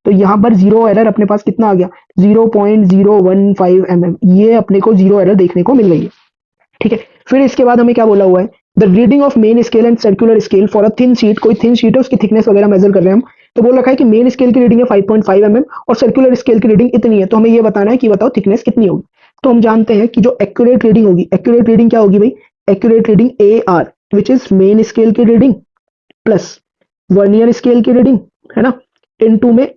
तो यहाँ पर जीरो एरर अपने पास कितना आ गया 0.015 mm, ये अपने को जीरो एरर देखने को मिल रही है। ठीक है, फिर इसके बाद हमें क्या बोला हुआ है, the reading of main scale and circular scale for a thin sheet, कोई थिन शीट है उसकी थिकनेस वगैरह मेजर कर रहे हैं हम, तो बोल रखा है कि मेन स्केल की रीडिंग है 5.5 mm और सर्कुलर स्केल की रीडिंग इतनी है, तो हमें ये बताना है कि बताओ थिकनेस कितनी होगी। तो हम जानते हैं कि जो एक्यूरेट रीडिंग होगी, एक्यूरेट रीडिंग क्या होगी भाई, accurate reading AR which is main scale की रीडिंग प्लस वर्नियर स्केल की रीडिंग, है ना, इनटू में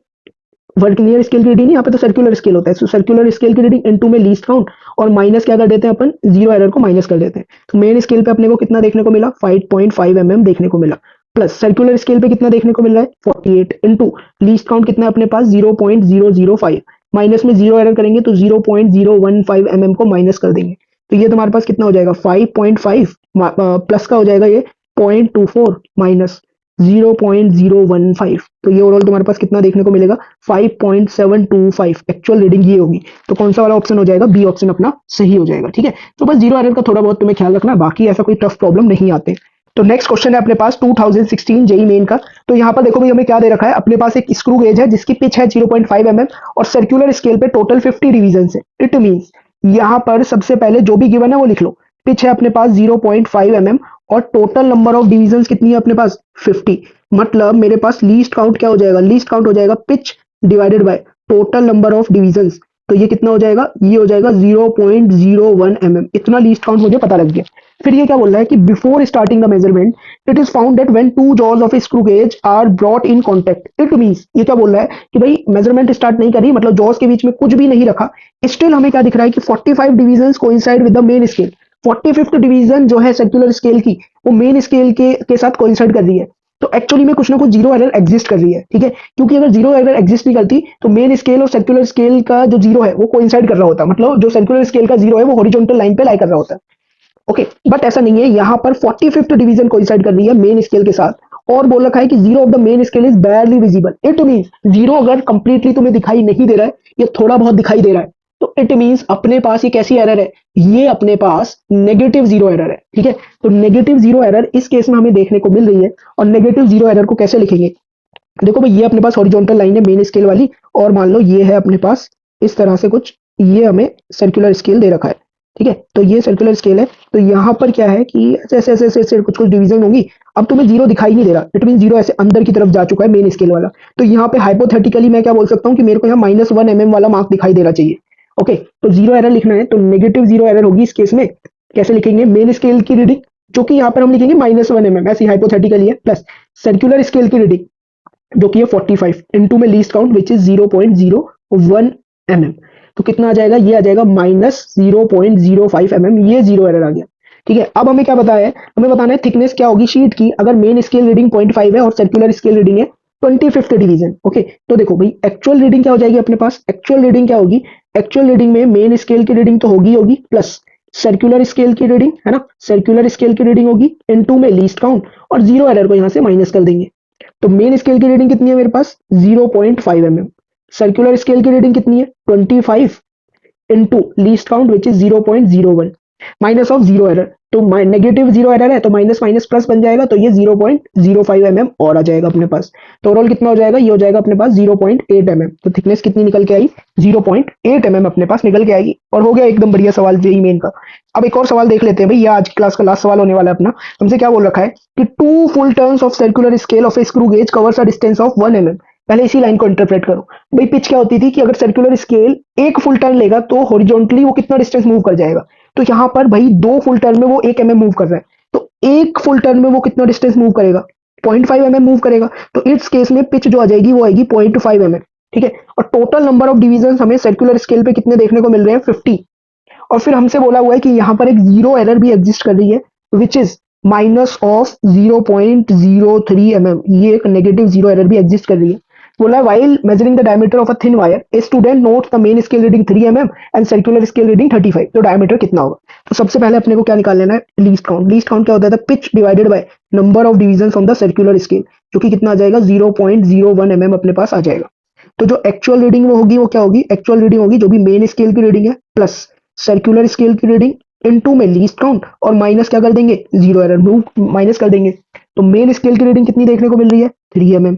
वर्नियर स्केल की रीडिंग, यहाँ पे तो सर्कुलर स्केल होता है, तो सर्कुलर स्केल की रीडिंग इनटू में लीस्ट काउंट, और माइनस क्या कर देते हैं अपन, जीरो एरर को माइनस कर देते हैं। तो मेन स्केल पे अपने को कितना देखने को मिला 5.5 mm देखने को मिला, प्लस सर्कुलर स्केल पे कितना देखने को मिल रहा है 48, इनटू लीस्ट काउंट कितना है अपने पास 0.005, माइनस में जीरो एरर करेंगे तो 0.015 mm को माइनस कर देंगे, तो ये तुम्हारे पास कितना हो जाएगा 5.5 प्लस का हो जाएगा ये 0.24 माइनस 0.015, तो ये ओवरऑल तुम्हारे पास कितना देखने को मिलेगा 5.725 एक्चुअल रीडिंग ये होगी। तो कौन सा वाला ऑप्शन हो जाएगा, बी ऑप्शन अपना सही हो जाएगा। ठीक है, तो बस जीरो एरर का थोड़ा बहुत तुम्हें ख्याल रखना है, बाकी ऐसा कोई टफ प्रॉब्लम नहीं आते। तो नेक्स्ट क्वेश्चन है अपने पास 2016 जेई मेन का। तो यहाँ पर देखो भाई हमें क्या दे रखा है, अपने पास एक स्क्रू गेज है जिसकी पिच है 0.5 mm और सर्कुलर स्केल पे टोटल 50 डिवीजन है। इट मींस यहाँ पर सबसे पहले जो भी गिवन है वो लिख लो, पिच है अपने पास 0.5 mm और टोटल नंबर ऑफ डिवीजन कितनी है अपने पास 50, मतलब मेरे पास लीस्ट काउंट क्या हो जाएगा, लीस्ट काउंट हो जाएगा pitch divided by total number of division, तो ये कितना हो जाएगा, ये हो जाएगा 0.01 mm, इतना लीस्ट काउंट मुझे पता लग गया। फिर ये क्या बोल रहा है कि before starting the measurement it is found that when two jaws of a screw gauge are brought in contact, it means ये क्या बोल रहा है कि भाई मेजरमेंट स्टार्ट नहीं करी, मतलब जॉज के बीच में कुछ भी नहीं रखा, स्टिल हमें क्या दिख रहा है कि 45 divisions coincide with the main scale, 45th division जो है सर्कुलर स्केल की वो मेन स्केल के साथ कोइंसाइड कर रही है, तो एक्चुअली में कुछ ना कुछ जीरो एरर एग्जिस्ट कर रही है। ठीक है, क्योंकि अगर जीरो एरर एग्जिस्ट नहीं करती तो मेन स्केल और सर्कुलर स्केल का जो जीरो है वो कोइंसाइड कर रहा होता, मतलब जो सर्कुलर स्केल का जीरो है वो हॉरिजॉन्टल लाइन पे लाई कर रहा होता है। ओके, बट ऐसा नहीं है, यहाँ पर 45th डिवीजन कोइंसाइड कर रही है मेन स्केल के साथ, और बोल रखा है कि zero of the main scale is बैरली visible, it means zero अगर कंप्लीटली तुम्हें दिखाई नहीं दे रहा है, ये थोड़ा बहुत दिखाई दे रहा है, तो इट मींस अपने पास ये कैसी एरर है, ये अपने पास नेगेटिव जीरो एरर है। ठीक है, तो नेगेटिव जीरो एरर इस केस में हमें देखने को मिल रही है, और नेगेटिव जीरो एरर को कैसे लिखेंगे, देखो भाई ये अपने पास हॉरिजॉन्टल लाइन है मेन स्केल वाली, और मान लो ये है अपने पास इस तरह से कुछ, ये हमें सर्कुलर स्केल दे रखा है। ठीक है, तो ये सर्कुलर स्केल है, तो यहाँ पर क्या है कि ऐसे ऐसे ऐसे ऐसे कुछ कुछ डिवीजन होंगी, अब तुम्हें जीरो दिखाई नहीं दे रहा, इट मीन जीरो ऐसे अंदर की तरफ जा चुका है मेन स्केल वाला, तो यहाँ पे हाइपोथेटिकली मैं क्या बोल सकता हूँ कि मेरे को यहाँ -1 mm वाला मार्क दिखाई देना चाहिए। ओके, तो जीरो एरर लिखना है तो नेगेटिव जीरो एरर होगी इस केस में, कैसे लिखेंगे, मेन स्केल की रीडिंग जो कि यहाँ पर हम लिखेंगे -1 mm, ऐसी हाइपोथेटिकली है, प्लस सर्कुलर स्केल की रीडिंग जो कि है 45 इनटू में least count which is 0.01 mm, तो कितना आ जाएगा, ये आ जाएगा -0.05 mm, ये जीरो एरर आ गया। ठीक है, अब हमें क्या बताया है, हमें बताना है थिकनेस क्या होगी शीट की अगर मेन स्केल रीडिंग 0.5 है और सर्कुलर स्केल रीडिंग है 25th डिवीजन। ओके, तो देखो भाई एक्चुअल रीडिंग क्या हो जाएगी अपने पास, एक्चुअल रीडिंग क्या होगी, एक्चुअल रीडिंग में मेन स्केल की रीडिंग तो होगी होगी प्लस सर्कुलर स्केल की रीडिंग है ना, सर्कुलर स्केल की रीडिंग होगी, इनटू में लीस्ट काउंट और जीरो एरर को यहां से माइनस कर देंगे। तो मेन स्केल की रीडिंग कितनी है मेरे पास 0.5 mm। सर्कुलर स्केल की रीडिंग कितनी है 25 into least count which is 0.01 minus of zero error. तो नेगेटिव जीरो एरर है तो माइनस माइनस प्लस बन जाएगा, तो ये 0.05 mm और आ जाएगा अपने पास। तो ओवरऑल कितना हो जाएगा, ये हो जाएगा अपने पास 0.8 mm। तो थिकनेस कितनी निकल के आई 0.8 mm अपने पास निकल के आएगी। और हो गया एकदम बढ़िया सवाल जेई मेन का। अब एक और सवाल देख लेते हैं भाई, ये आज क्लास का लास्ट सवाल होने वाला है अपना। हमसे क्या बोल रखा है कि two full turns of circular scale of a screw gauge covers a distance of 1 mm। पहले इसी लाइन को इंटरप्रेट करो भाई। पिच क्या होती थी कि अगर सर्कुलर स्केल एक फुल टर्न लेगा तो हॉरिजॉन्टली वो कितना डिस्टेंस मूव कर जाएगा। तो यहाँ पर भाई दो फुल टर्न में वो 1 mm मूव कर रहा है, तो एक फुल टर्न में वो कितना डिस्टेंस मूव करेगा 0.5 mm मूव करेगा। तो इस केस में पिच जो आ जाएगी वो आएगी 0.5 mm। ठीक है, और टोटल नंबर ऑफ डिवीजन हमें सर्कुलर स्केल पे कितने देखने को मिल रहे हैं 50। और फिर हमसे बोला हुआ है कि यहाँ पर एक जीरो एरर भी एग्जिस्ट कर रही है which is minus of 0.03 mm। ये एक नेगेटिव जीरो एरर भी एग्जिस्ट कर रही है। बोला while measuring the diameter of a thin wire a student notes the main scale reading 3 mm and circular scale reading 35। तो डायमीटर कितना होगा। तो सबसे पहले अपने को क्या निकाल लेना है लीस्ट काउंट। लीस्ट काउंट क्या होता है pitch divided by number of division on the circular scale, जो कि कितना आ जाएगा 0.01 mm अपने पास आ जाएगा। तो जो एक्चुअल रीडिंग वो होगी वो क्या होगी, एक्चुअल रीडिंग होगी जो भी मेन स्केल की रीडिंग है प्लस सर्कुलर स्केल की रीडिंग इनटू में लीस्ट काउंट और माइनस क्या कर देंगे जीरो एरर माइनस कर देंगे। तो मेन स्केल की रीडिंग कितनी देखने को मिल रही है 3 mm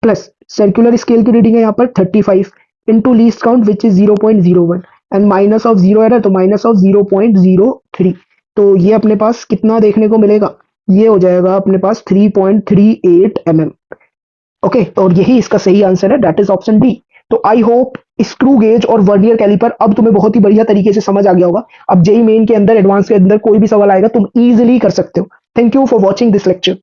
प्लस सर्कुलर स्केल की रीडिंग है यहाँ पर 35 into least count which is 0.01 and minus of zero error तो माइनस ऑफ 0.03। तो ये अपने पास कितना देखने को मिलेगा, ये हो जाएगा अपने पास 3.38 mm। ओके, और यही इसका सही आंसर है, दैट इज ऑप्शन डी। तो आई होप स्क्रू गेज और वर्नियर कैलिपर अब तुम्हें बहुत ही बढ़िया तरीके से समझ आ गया होगा। अब जेई मेन के अंदर एडवांस के अंदर कोई भी सवाल आएगा तुम इजीली कर सकते हो। Thank you for watching this lecture.